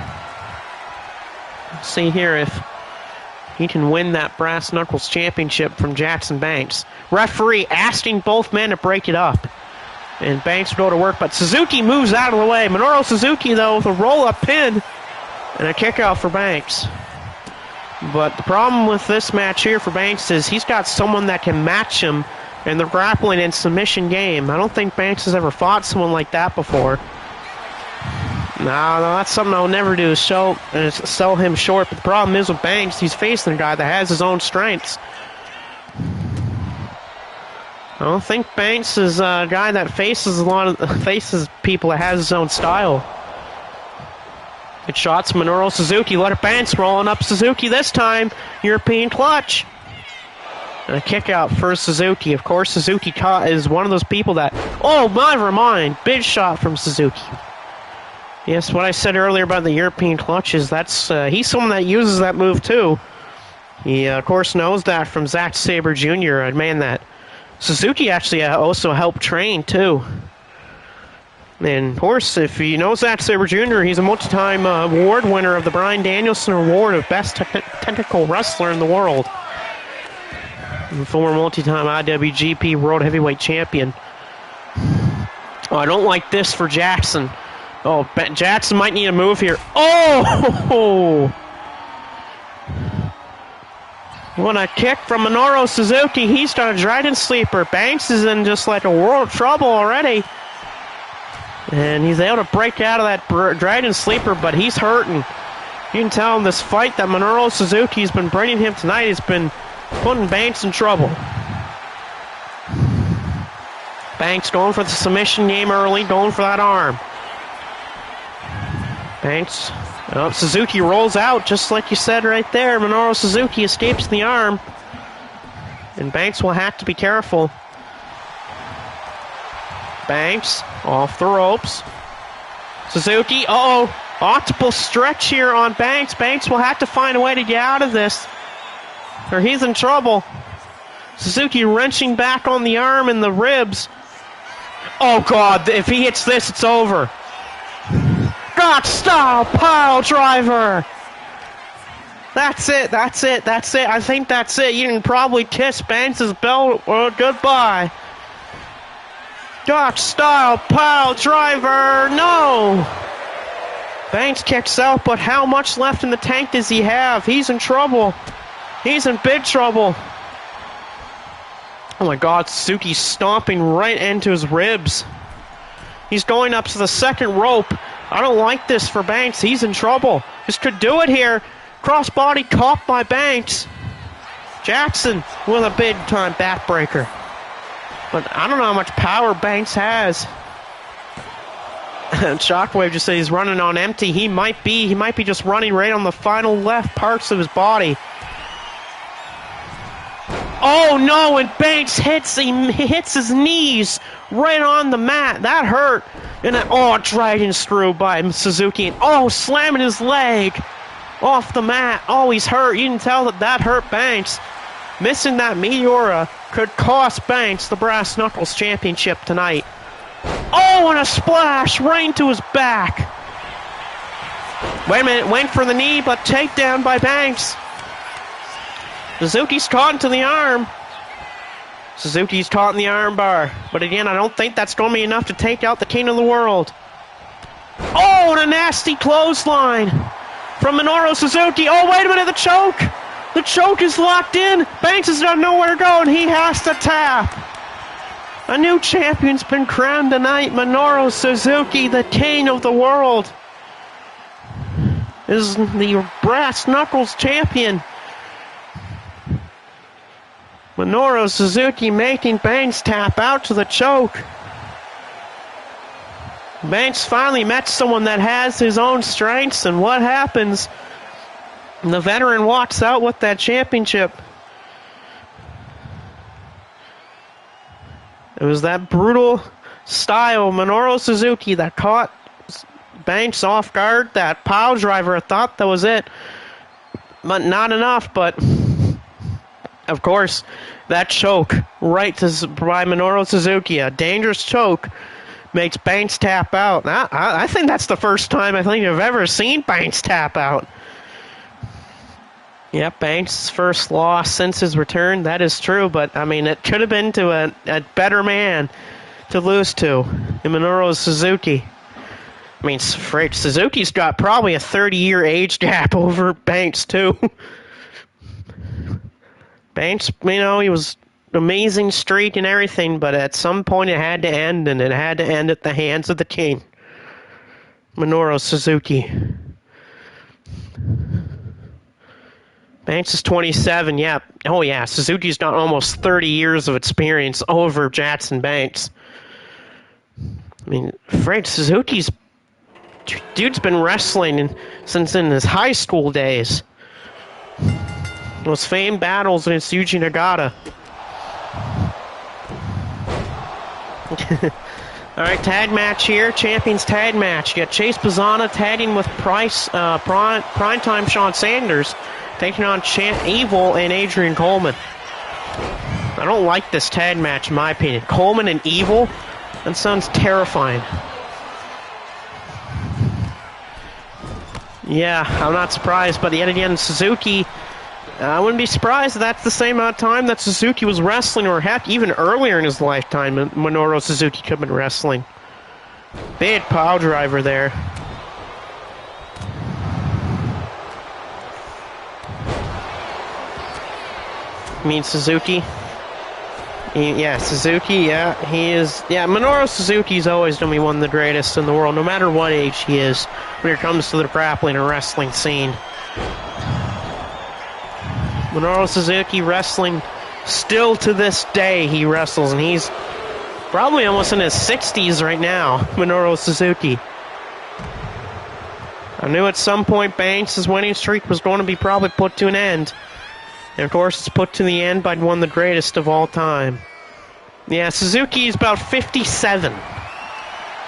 Let's see here if he can win that Brass Knuckles Championship from Jackson Banks. Referee asking both men to break it up. And Banks will go to work, but Suzuki moves out of the way. Minoru Suzuki, though, with a roll-up pin and a kick out for Banks. But the problem with this match here for Banks is he's got someone that can match him in the grappling and submission game. I don't think Banks has ever fought someone like that before. No, that's something I'll never do, is sell him short. But the problem is with Banks, he's facing a guy that has his own strengths. I don't think Banks is a guy that faces people that has his own style. Good shots, Minoru Suzuki. Let it Banks rolling up Suzuki this time. European clutch. And a kick out for Suzuki. Of course, Suzuki is one of those people that... Oh, never mind. Big shot from Suzuki. Yes, what I said earlier about the European clutch is he's someone that uses that move too. He, of course, knows that from Zack Sabre Jr., a man that Suzuki actually also helped train, too. And, of course, if you know Zack Sabre Jr., he's a multi-time award winner of the Bryan Danielson Award of Best Technical Wrestler in the World. And former multi-time IWGP World Heavyweight Champion. Oh, I don't like this for Jackson. Oh, Jackson might need a move here. Oh! What a kick from Minoru Suzuki. He's done a Dragon Sleeper. Banks is in just like a world of trouble already. And he's able to break out of that Dragon Sleeper, but he's hurting. You can tell in this fight that Minoru Suzuki's been bringing him tonight has been putting Banks in trouble. Banks going for the submission game early, going for that arm. Banks, Suzuki rolls out, just like you said right there. Minoru Suzuki escapes the arm. And Banks will have to be careful. Banks, off the ropes. Suzuki, octopus stretch here on Banks. Banks will have to find a way to get out of this, or he's in trouble. Suzuki wrenching back on the arm and the ribs. Oh, God, if he hits this, it's over. God, style pile driver. That's it. I think that's it. You can probably kiss Banks' belt goodbye. God, style pile driver. No. Banks kicks out, but how much left in the tank does he have? He's in trouble. He's in big trouble. Oh my God, Suzuki's stomping right into his ribs. He's going up to the second rope. I don't like this for Banks. He's in trouble. This could do it here. Crossbody caught by Banks. Jackson with a big time backbreaker. But I don't know how much power Banks has. And Shockwave just said he's running on empty. He might be just running right on the final left parts of his body. Oh no, and Banks hits his knees right on the mat. That hurt. And dragon screw by Suzuki. And slamming his leg off the mat. Oh, he's hurt. You can tell that hurt Banks. Missing that Meteora could cost Banks the Brass Knuckles Championship tonight. Oh, and a splash right into his back. Wait a minute, went for the knee, but takedown by Banks. Suzuki's caught into the arm. Suzuki's caught in the arm bar. But again, I don't think that's going to be enough to take out the King of the World. Oh, and a nasty clothesline from Minoru Suzuki. Oh, wait a minute, the choke. The choke is locked in. Banks has got nowhere to go, and he has to tap. A new champion's been crowned tonight. Minoru Suzuki, the King of the World, is the Brass Knuckles champion. Minoru Suzuki making Banks tap out to the choke. Banks finally met someone that has his own strengths, and what happens? The veteran walks out with that championship. It was that brutal style of Minoru Suzuki that caught Banks off guard. That pile driver, I thought that was it, but not enough. But of course, that choke right by Minoru Suzuki, a dangerous choke, makes Banks tap out. I think that's the first time I think I've ever seen Banks tap out. Yep, Banks' first loss since his return. That is true, but I mean, it could have been to a better man to lose to, in Minoru Suzuki. I mean, Suzuki's got probably a 30-year age gap over Banks, too. Banks, he was amazing streak and everything, but at some point it had to end, and it had to end at the hands of the King, Minoru Suzuki. Banks is 27, yeah. Oh, yeah, Suzuki's got almost 30 years of experience over Jackson Banks. I mean, Suzuki's... Dude's been wrestling since in his high school days. Those famed battles against Yuji Nagata. Alright, tag match here. Champions tag match. You got Chase Pizzana tagging with Primetime Sean Sanders, taking on Evil and Adrian Coleman. I don't like this tag match, in my opinion. Coleman and Evil? That sounds terrifying. Yeah, I'm not surprised, but yet again, Suzuki, I wouldn't be surprised if that's the same amount of time that Suzuki was wrestling, or heck, even earlier in his lifetime, Minoru Suzuki could have been wrestling. Big pile driver there. I mean, Suzuki. Yeah, Suzuki, yeah, he is. Yeah, Minoru Suzuki's always going to be one of the greatest in the world, no matter what age he is, when it comes to the grappling and wrestling scene. Minoru Suzuki wrestling, still to this day he wrestles, and he's probably almost in his 60s right now, Minoru Suzuki. I knew at some point Banks' winning streak was going to be probably put to an end. And of course, it's put to the end by one of the greatest of all time. Yeah, Suzuki is about 57.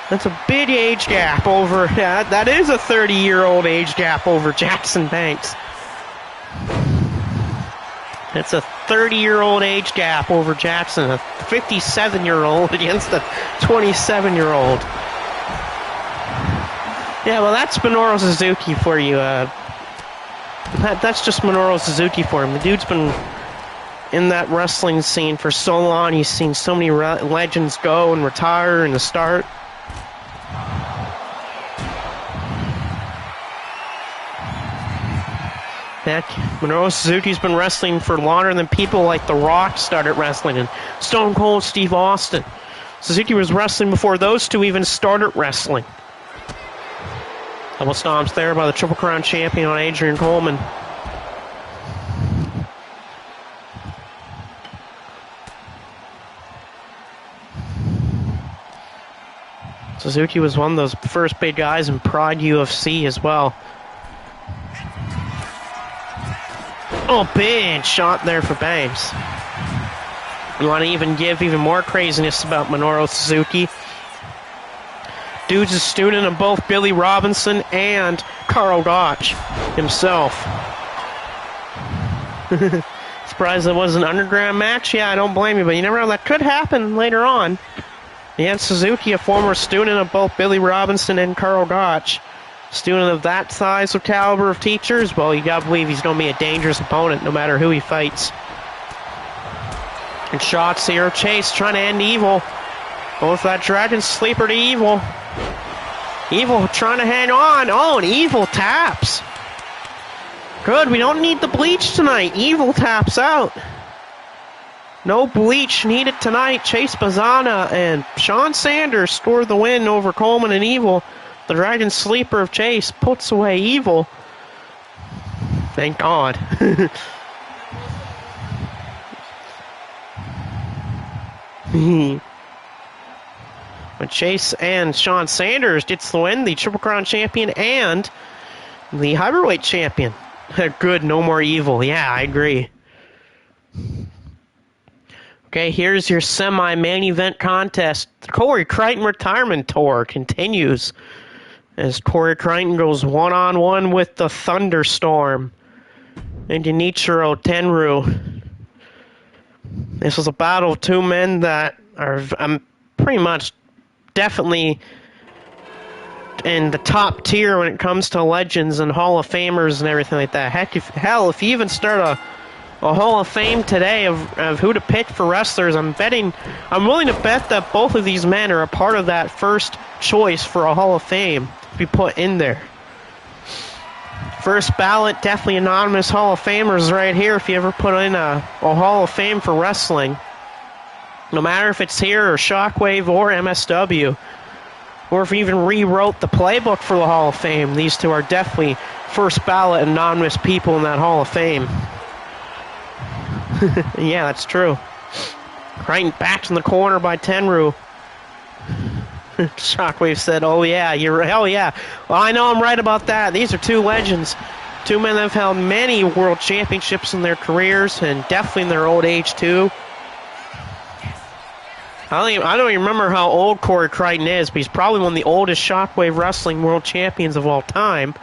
That's a big age gap over... Yeah, that is a 30-year-old age gap over Jackson Banks. That's a 30-year-old age gap over Jackson. A 57-year-old against a 27-year-old. Yeah, well, that's Minoru Suzuki for you. That's just Minoru Suzuki for him. The dude's been in that wrestling scene for so long. He's seen so many legends go and retire and start. Heck, Minoru Suzuki's been wrestling for longer than people like The Rock started wrestling and Stone Cold Steve Austin. Suzuki was wrestling before those two even started wrestling. Double stomps there by the Triple Crown champion on Adrian Coleman. Suzuki was one of those first big guys in Pride UFC as well. Oh, big shot there for Banks. You want to even give even more craziness about Minoru Suzuki? Dude's a student of both Billy Robinson and Karl Gotch himself. Surprised it was an underground match? Yeah, I don't blame you, but you never know. That could happen later on. Yeah, Suzuki, a former student of both Billy Robinson and Karl Gotch. Student of that size of caliber of teachers, well, you gotta believe he's gonna be a dangerous opponent no matter who he fights. And shots here. Chase trying to end Evil. Both that Dragon Sleeper to Evil. Evil trying to hang on. Oh, and Evil taps. Good, we don't need the bleach tonight. Evil taps out. No bleach needed tonight. Chase Bazana and Sean Sanders scored the win over Coleman and Evil. The Dragon Sleeper of Chase puts away Evil. Thank God. But Chase and Sean Sanders gets the win, the Triple Crown champion and the heavyweight champion. Good, no more Evil. Yeah, I agree. Okay, here's your semi-main event contest. The Corey Crichton Retirement Tour continues as Corey Crichton goes one-on-one with the Thunderstorm and Genichiro Tenryu. This was a battle of two men that are pretty much definitely in the top tier when it comes to legends and Hall of Famers and everything like that. Heck, if you even start a Hall of Fame today of who to pick for wrestlers, I'm willing to bet that both of these men are a part of that first choice for a Hall of Fame to be put in there. First ballot, definitely anonymous Hall of Famers right here if you ever put in a Hall of Fame for wrestling. No matter if it's here or Shockwave or MSW, or if you even rewrote the playbook for the Hall of Fame, these two are definitely first ballot anonymous people in that Hall of Fame. Yeah, that's true. Crichton backed in the corner by Tenryu. Shockwave said, oh yeah, hell yeah. Well, I know I'm right about that. These are two legends. Two men that have held many world championships in their careers, and definitely in their old age too. I don't even remember how old Corey Crichton is, but he's probably one of the oldest Shockwave Wrestling world champions of all time.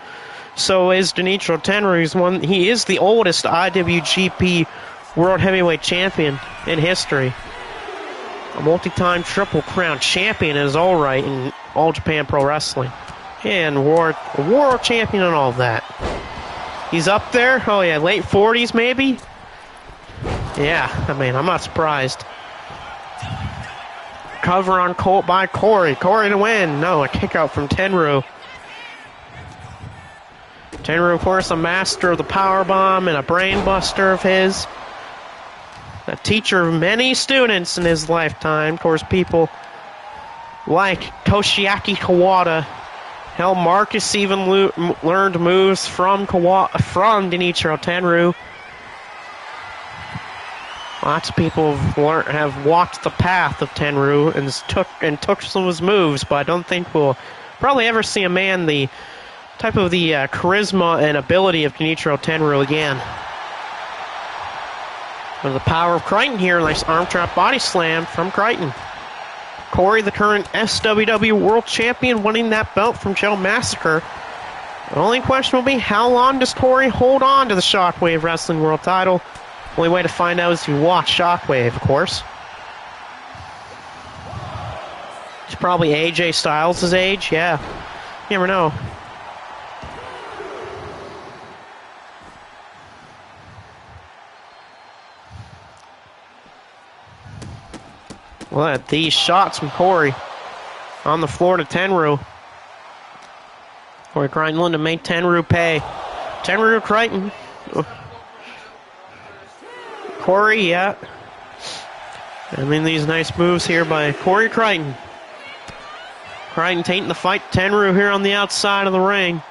So is Genichiro Tenryu. He is the oldest IWGP World Heavyweight Champion. in history. A multi-time Triple Crown champion is all right in All Japan Pro Wrestling. And world champion and all of that. He's up there. Oh yeah, late 40s maybe? Yeah, I mean, I'm not surprised. Cover on Colt by Corey. Corey to win. No, a kick out from Tenryu. Tenryu, of course, a master of the powerbomb and a brain buster of his. A teacher of many students in his lifetime. Of course, people like Toshiaki Kawada. Hell, Marcus even learned moves from Genichiro Tenryu. Lots of people have walked the path of Tenryu and took some of his moves, but I don't think we'll probably ever see a man the type of the charisma and ability of Genichiro Tenryu again. With the power of Crichton here, nice arm trap body slam from Crichton. Corey, the current SWW World Champion, winning that belt from Joe Massacre. The only question will be, how long does Corey hold on to the Shockwave Wrestling World title? Only way to find out is if you watch Shockwave, of course. It's probably AJ Styles' age, yeah. You never know. Look at these shots from Corey on the floor to Tenryu. Corey Crichton to make Tenryu pay. Tenryu Crichton. Corey, yeah. I mean, these nice moves here by Corey Crichton. Crichton taking the fight. Tenryu here on the outside of the ring.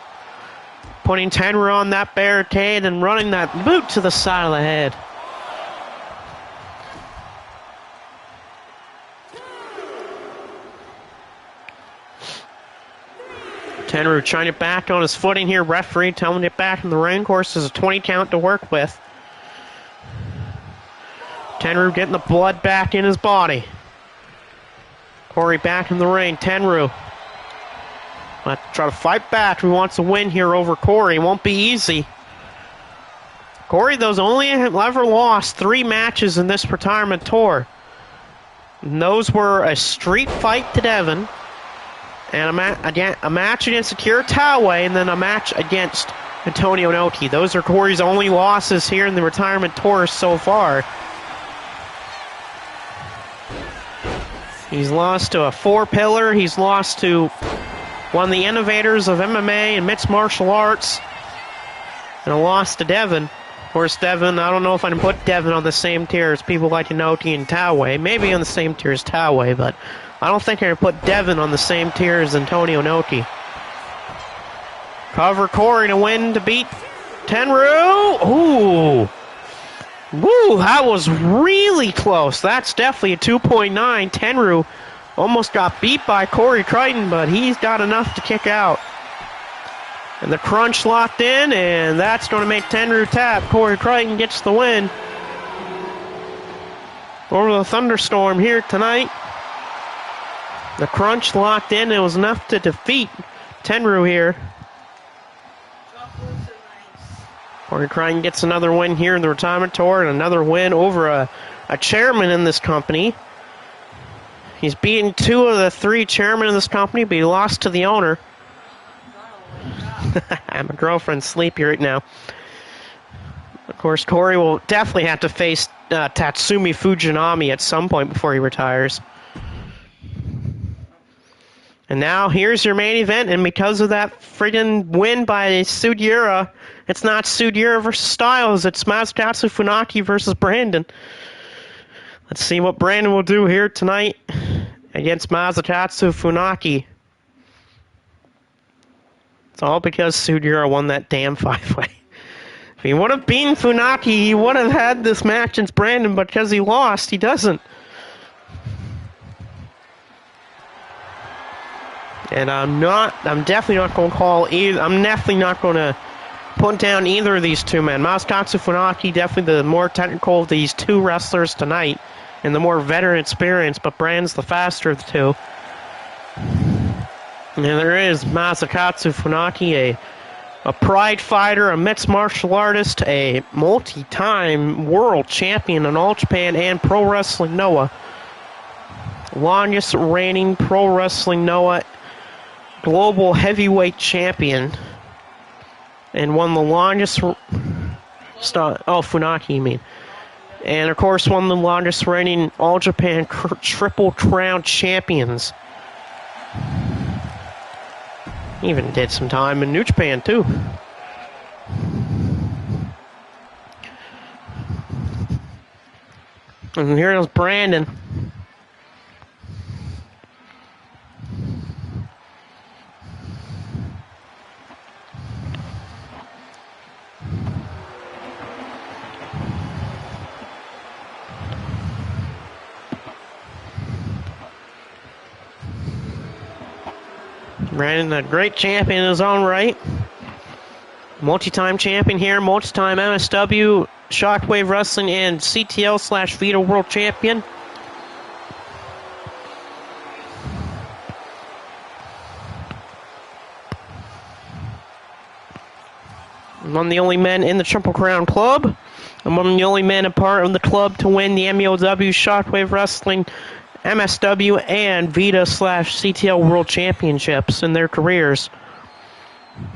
Putting Tenryu on that barricade and running that boot to the side of the head. Tenryu trying to get back on his footing here. Referee telling him to get back in the ring. Of course, there's a 20 count to work with. Tenryu getting the blood back in his body. Corey back in the ring. Tenryu. Let's try to fight back. He wants to win here over Corey. It won't be easy. Corey, those only ever lost 3 matches in this retirement tour. And those were a street fight to Devin. And a match against Akira Taue, and then a match against Antonio Inoki. Those are Corey's only losses here in the retirement tour so far. He's lost to a 4-pillar. He's lost to one of the innovators of MMA and mixed martial arts. And a loss to Devin. Of course, Devin, I don't know if I can put Devin on the same tier as people like Inoki and Taue. Maybe on the same tier as Taue, but I don't think I can put Devin on the same tier as Antonio Inoki. Cover Corey to win to beat Tenryu. Ooh. Woo, that was really close. That's definitely a 2.9. Tenryu almost got beat by Corey Crichton, but he's got enough to kick out. And the crunch locked in, and that's going to make Tenryu tap. Corey Crichton gets the win over the thunderstorm here tonight. The crunch locked in. It was enough to defeat Tenryu here. Corey Crichton gets another win here in the retirement tour and another win over a chairman in this company. He's beaten 2 of the 3 chairmen in this company, but he lost to the owner. My girlfriend's sleepy right now. Of course, Corey will definitely have to face Tatsumi Fujinami at some point before he retires. And now here's your main event, and because of that friggin' win by Sugiura, it's not Sugiura versus Styles, it's Masakatsu Funaki versus Brandon. Let's see what Brandon will do here tonight against Masakatsu Funaki. It's all because Sugiura won that damn 5-way. If he would have beaten Funaki, he would have had this match against Brandon, but because he lost, he doesn't. And I'm definitely not going to call either. I'm definitely not going to put down either of these two men. Masakatsu Funaki, definitely the more technical of these 2 wrestlers tonight, and the more veteran experience, but Brand's the faster of the 2. And there is Masakatsu Funaki, a pride fighter, a mixed martial artist, a multi-time world champion in All Japan and Pro Wrestling Noah. Longest reigning Pro Wrestling Noah global heavyweight champion. And won the longest... Funaki, you mean. And, of course, one of the longest reigning All Japan Triple Crown champions. Even did some time in New Japan, too. And here's Brandon. Brandon, a great champion in his own right. Multi-time champion here, multi-time MSW, Shockwave Wrestling, and CTL/Vita World Champion. One of the only men in the Triple Crown Club, and one of the only men a part of the club to win the MEOW, Shockwave Wrestling, MSW, and Vita/CTL World Championships in their careers.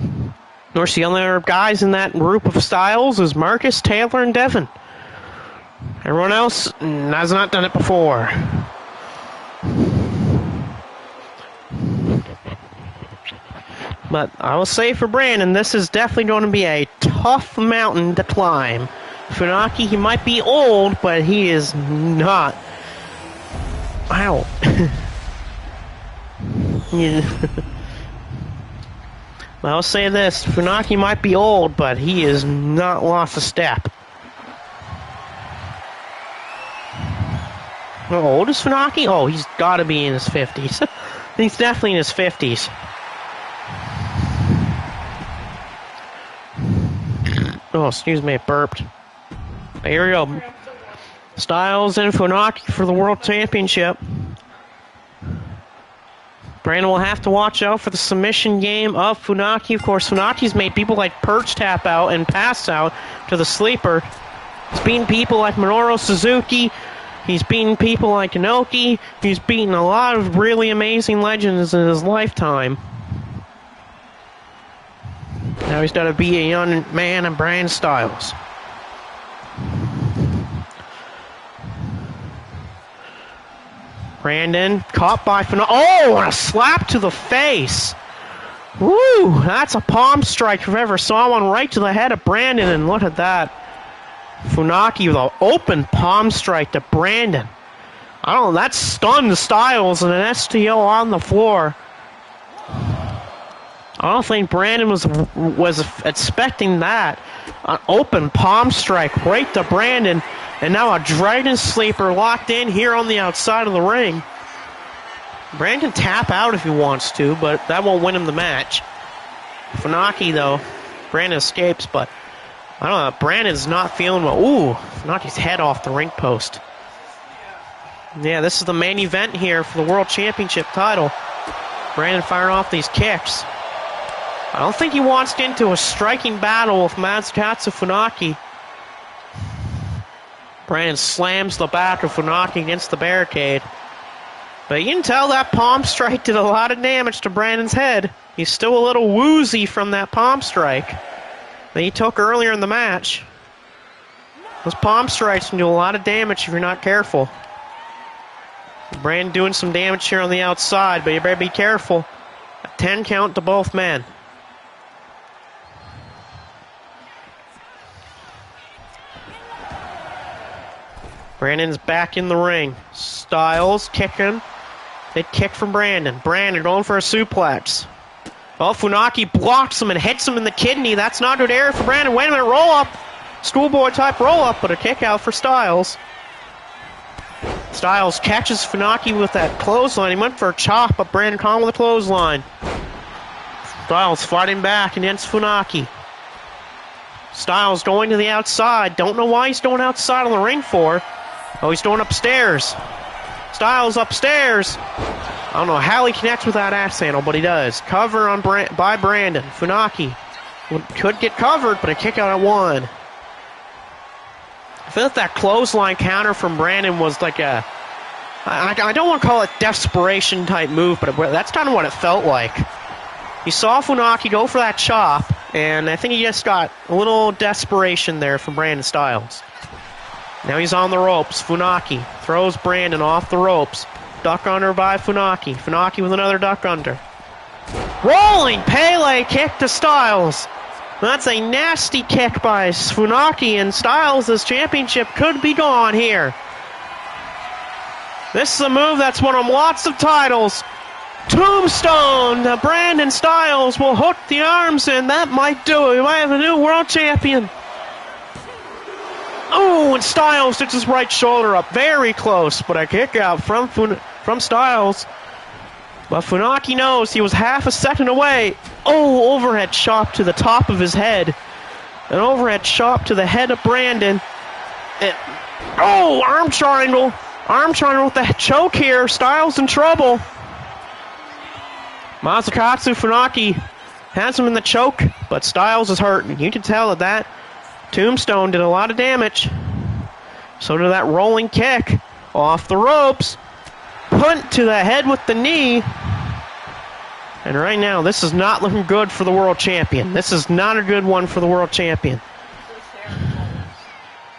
Of course, the other guys in that group of styles is Marcus, Taylor, and Devin. Everyone else has not done it before. But I will say for Brandon, this is definitely going to be a tough mountain to climb. Funaki, he might be old, but he is not. Wow. Yeah. I'll say this, Funaki might be old, but he has not lost a step. How old is Funaki? Oh, he's got to be in his 50s. He's definitely in his 50s. Oh, excuse me, I burped. Here we go. Styles and Funaki for the World Championship. Brandon will have to watch out for the submission game of Funaki. Of course, Funaki's made people like Perch tap out and pass out to the sleeper. He's beaten people like Minoru Suzuki. He's beaten people like Inoki. He's beaten a lot of really amazing legends in his lifetime. Now he's got to be a young man in Brandon Styles. Brandon caught by Funaki. Oh, and a slap to the face. Woo, that's a palm strike if I've ever saw one, right to the head of Brandon, and look at that. Funaki with an open palm strike to Brandon. I don't know, that stunned Styles and an STO on the floor. I don't think Brandon was expecting that. An open palm strike right to Brandon. And now a Dragon Sleeper locked in here on the outside of the ring. Brandon can tap out if he wants to, but that won't win him the match. Funaki, though, Brandon escapes, but I don't know, Brandon's not feeling well. Ooh, Funaki's head off the ring post. Yeah, this is the main event here for the World Championship title. Brandon firing off these kicks. I don't think he wants to get into a striking battle with Mazukatsu Funaki. Brandon slams the back of Funaki against the barricade. But you can tell that palm strike did a lot of damage to Brandon's head. He's still a little woozy from that palm strike that he took earlier in the match. Those palm strikes can do a lot of damage if you're not careful. Brandon doing some damage here on the outside, but you better be careful. A 10 count to both men. Brandon's back in the ring. Styles kicking. They kick from Brandon. Brandon going for a suplex. Oh, Funaki blocks him and hits him in the kidney. That's not good area for Brandon. Wait a minute, roll up. Schoolboy type roll up, but a kick out for Styles. Styles catches Funaki with that clothesline. He went for a chop, but Brandon caught him with a clothesline. Styles fighting back against Funaki. Styles going to the outside. Don't know why he's going outside of the ring for. Oh, he's going upstairs. Styles upstairs. I don't know how he connects with that axe handle, but he does. Cover on by Brandon. Funaki Could get covered, but a kick out at 1. I feel like that clothesline counter from Brandon was like a... I don't want to call it desperation type move, but that's kind of what it felt like. He saw Funaki go for that chop, and I think he just got a little desperation there from Brandon Styles. Now he's on the ropes. Funaki throws Brandon off the ropes. Duck under by Funaki. Funaki with another duck under. Rolling Pele kick to Styles. That's a nasty kick by Funaki, and Styles' championship could be gone here. This is a move that's won him lots of titles. Tombstone to Brandon Styles will hook the arms in. That might do it. We might have a new world champion. Oh, and Styles sticks his right shoulder up. Very close, but a kick out from Styles. But Funaki knows he was half a second away. Oh, overhead chop to the top of his head. An overhead chop to the head of Brandon. Arm triangle. Arm triangle with the choke here. Styles in trouble. Masakatsu Funaki has him in the choke, but Styles is hurting. You can tell that Tombstone did a lot of damage. So did that rolling kick off the ropes. Punt to the head with the knee. And right now, this is not looking good for the world champion. This is not a good one for the world champion.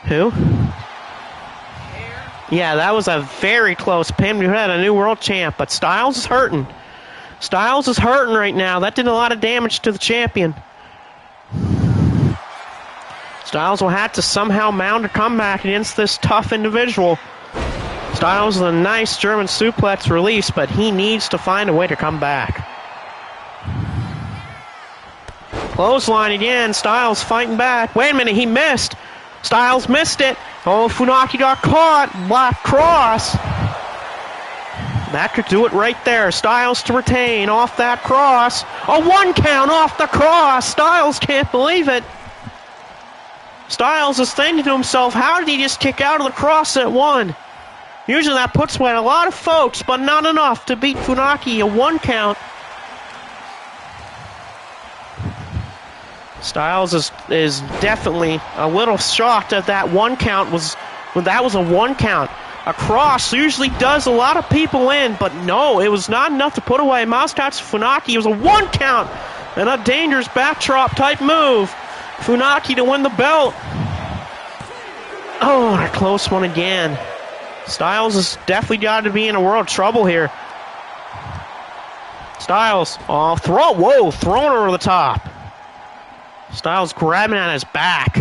Who? Yeah, that was a very close pin. We had a new world champ, but Styles is hurting. Styles is hurting right now. That did a lot of damage to the champion. Styles will have to somehow mount a comeback against this tough individual. Styles with a nice German suplex release, but he needs to find a way to come back. Clothesline again. Styles fighting back. Wait a minute, he missed. Styles missed it. Oh, Funaki got caught. Black cross. That could do it right there. Styles to retain off that cross. A 1 count off the cross. Styles can't believe it. Styles is thinking to himself, how did he just kick out of the cross at 1? Usually that puts away a lot of folks, but not enough to beat Funaki. A 1 count. Styles is definitely a little shocked that that 1 count was... Well, that was a 1 count. A cross usually does a lot of people in, but no, it was not enough to put away Masakatsu Funaki. It was a 1 count and a dangerous backdrop type move. Funaki to win the belt. Oh, a close one again. Styles has definitely got to be in a world of trouble here. Styles, thrown over the top. Styles grabbing at his back.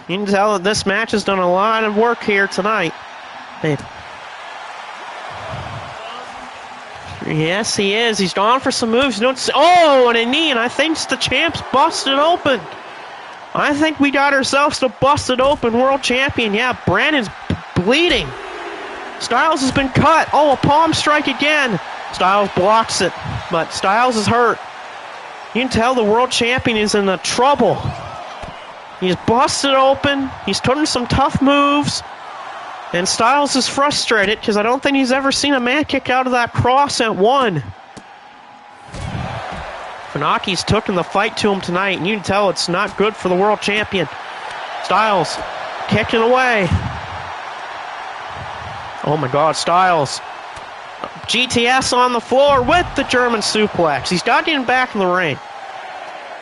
You can tell that this match has done a lot of work here tonight. Yes, he is. He's gone for some moves. Oh, and a knee, and I think the champ's busted open. I think we got ourselves the busted open world champion. Yeah, Brandon's bleeding. Styles has been cut. Oh, a palm strike again. Styles blocks it, but Styles is hurt. You can tell the world champion is in trouble. He's busted open. He's doing some tough moves. And Styles is frustrated because I don't think he's ever seen a man kick out of that cross at 1. Funaki's taking the fight to him tonight, and you can tell it's not good for the world champion. Styles kicking away. Oh my God, Styles. GTS on the floor with the German suplex. He's got to get him back in the ring.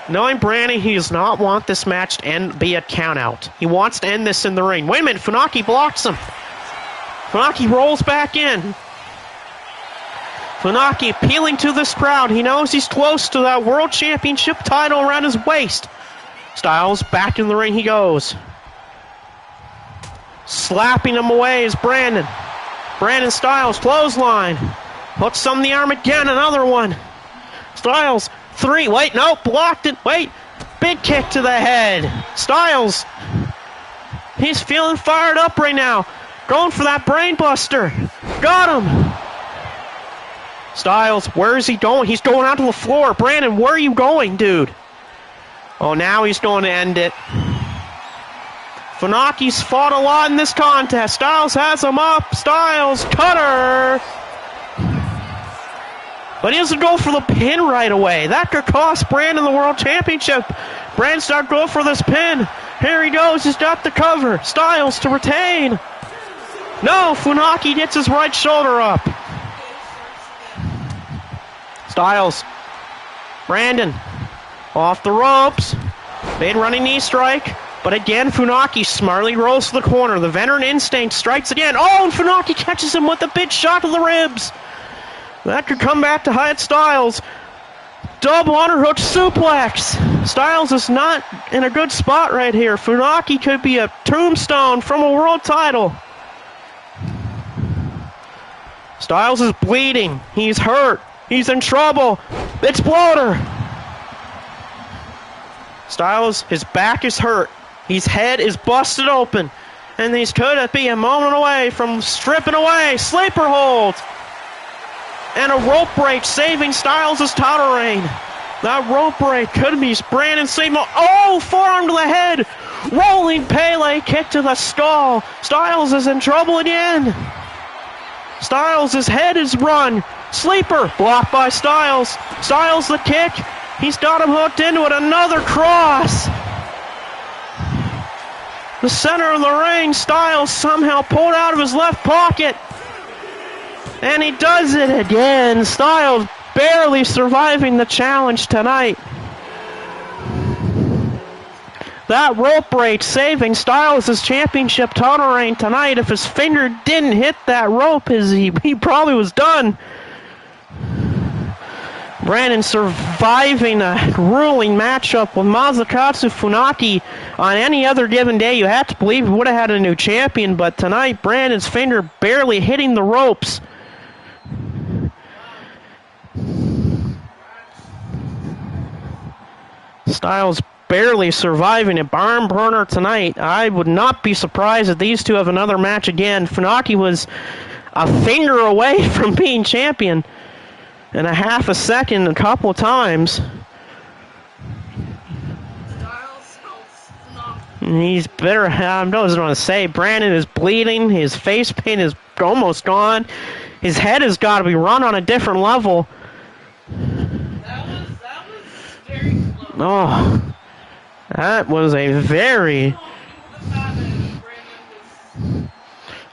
Knowing Brandon, he does not want this match to be a count-out. He wants to end this in the ring. Wait a minute, Funaki blocks him. Funaki rolls back in. Funaki appealing to this crowd. He knows he's close to that world championship title around his waist. Styles back in the ring he goes. Slapping him away is Brandon. Brandon Styles, clothesline. Puts some in the arm again, another one. Styles, 3. Wait, no, blocked it. Wait, big kick to the head. Styles, he's feeling fired up right now. Going for that brain buster. Got him. Styles, where is he going? He's going out to the floor. Brandon, where are you going, dude? Oh, now he's going to end it. Funaki's fought a lot in this contest. Styles has him up. Styles, cutter. But he doesn't go for the pin right away. That could cost Brandon the World Championship. Brandon's not going for this pin. Here he goes. He's got the cover. Styles to retain. No, Funaki gets his right shoulder up. Styles. Brandon. Off the ropes. Big running knee strike. But again, Funaki smartly rolls to the corner. The veteran instinct strikes again. Oh, and Funaki catches him with a big shot to the ribs. That could come back to Hyatt Styles. Double underhook suplex. Styles is not in a good spot right here. Funaki could be a tombstone from a world title. Styles is bleeding. He's hurt. He's in trouble. It's Bloater. Styles, his back is hurt. His head is busted open. And he's could be a moment away from stripping away. Sleeper hold. And a rope break saving Styles' title reign. That rope break could be Brandon Seymour. Oh, forearm to the head. Rolling Pele kick to the skull. Styles is in trouble again. Styles' head is run. Sleeper blocked by Styles. Styles the kick. He's got him hooked into it. Another cross. The center of the ring. Styles somehow pulled out of his left pocket. And he does it again. Styles barely surviving the challenge tonight. That rope break saving Styles' championship title reign tonight. If his finger didn't hit that rope, he probably was done. Brandon surviving a grueling matchup with Masakatsu Funaki. On any other given day, you have to believe he would have had a new champion, but tonight, Brandon's finger barely hitting the ropes. Styles barely surviving a barn burner tonight. I would not be surprised if these two have another match again. Funaki was a finger away from being champion in a half a second a couple of times. He's better. I don't know what I want to say. Brandon is bleeding. His face paint is almost gone. His head has got to be run on a different level. That was very close. Oh, that was a very...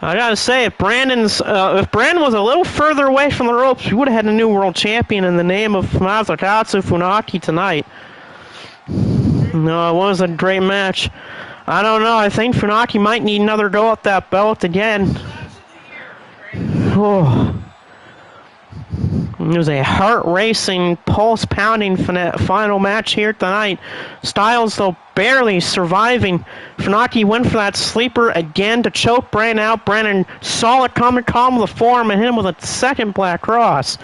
I gotta say, if Brandon was a little further away from the ropes, we would have had a new world champion in the name of Masakatsu Funaki tonight. No, it was a great match. I don't know. I think Funaki might need another go at that belt again. Oh. It was a heart-racing, pulse-pounding final match here tonight. Styles, though, barely surviving. Funaki went for that sleeper again to choke Brandon out. Brandon saw it coming, calm with a forearm, and hit him with a second Black Cross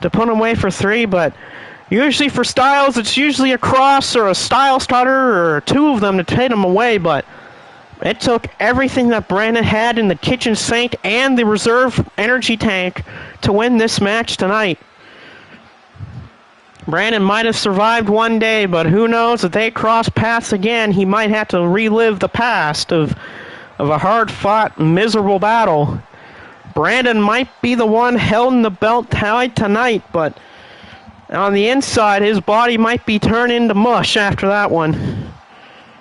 to put him away for 3, but usually for Styles, it's usually a cross or a style starter or two of them to take him away, but it took everything that Brandon had in the kitchen sink and the reserve energy tank to win this match tonight. Brandon might have survived one day, but who knows, if they cross paths again, he might have to relive the past of a hard-fought, miserable battle. Brandon might be the one holding the belt high tonight, but on the inside, his body might be turned into mush after that one.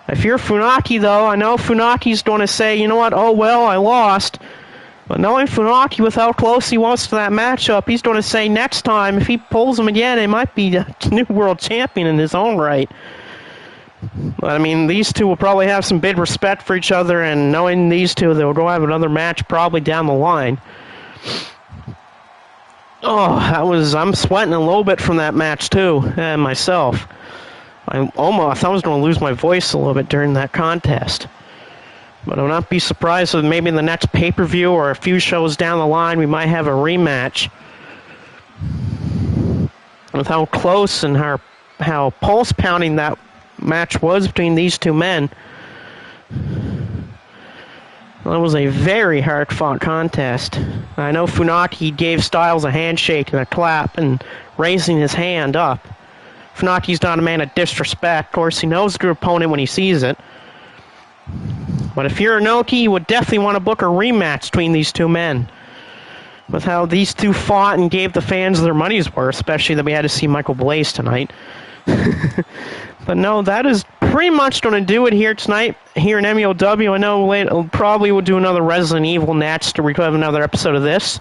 If you're Funaki, though, I know Funaki's going to say, you know what, oh well, I lost. But knowing Funaki with how close he was to that matchup, he's going to say next time, if he pulls him again, he might be a new world champion in his own right. But, I mean, these two will probably have some big respect for each other, and knowing these two, they'll go have another match probably down the line. Oh, I'm sweating a little bit from that match, too, myself. I thought I was going to lose my voice a little bit during that contest. But I would not be surprised if maybe in the next pay-per-view or a few shows down the line we might have a rematch. With how close and how pulse-pounding that match was between these two men. Well, it was a very hard-fought contest. I know Funaki gave Styles a handshake and a clap and raising his hand up. Funaki's not a man of disrespect. Of course, he knows the opponent when he sees it. But if you're Inoki, you would definitely want to book a rematch between these two men. with how these two fought and gave the fans their money's worth, especially that we had to see Michael Blaze tonight. But no, that is pretty much going to do it here tonight, here in MEOW. I know probably we'll do another Resident Evil next, or we could have another episode of this.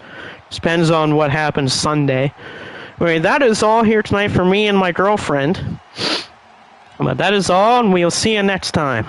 Depends on what happens Sunday. Anyway, that is all here tonight for me and my girlfriend. But that is all, and we'll see you next time.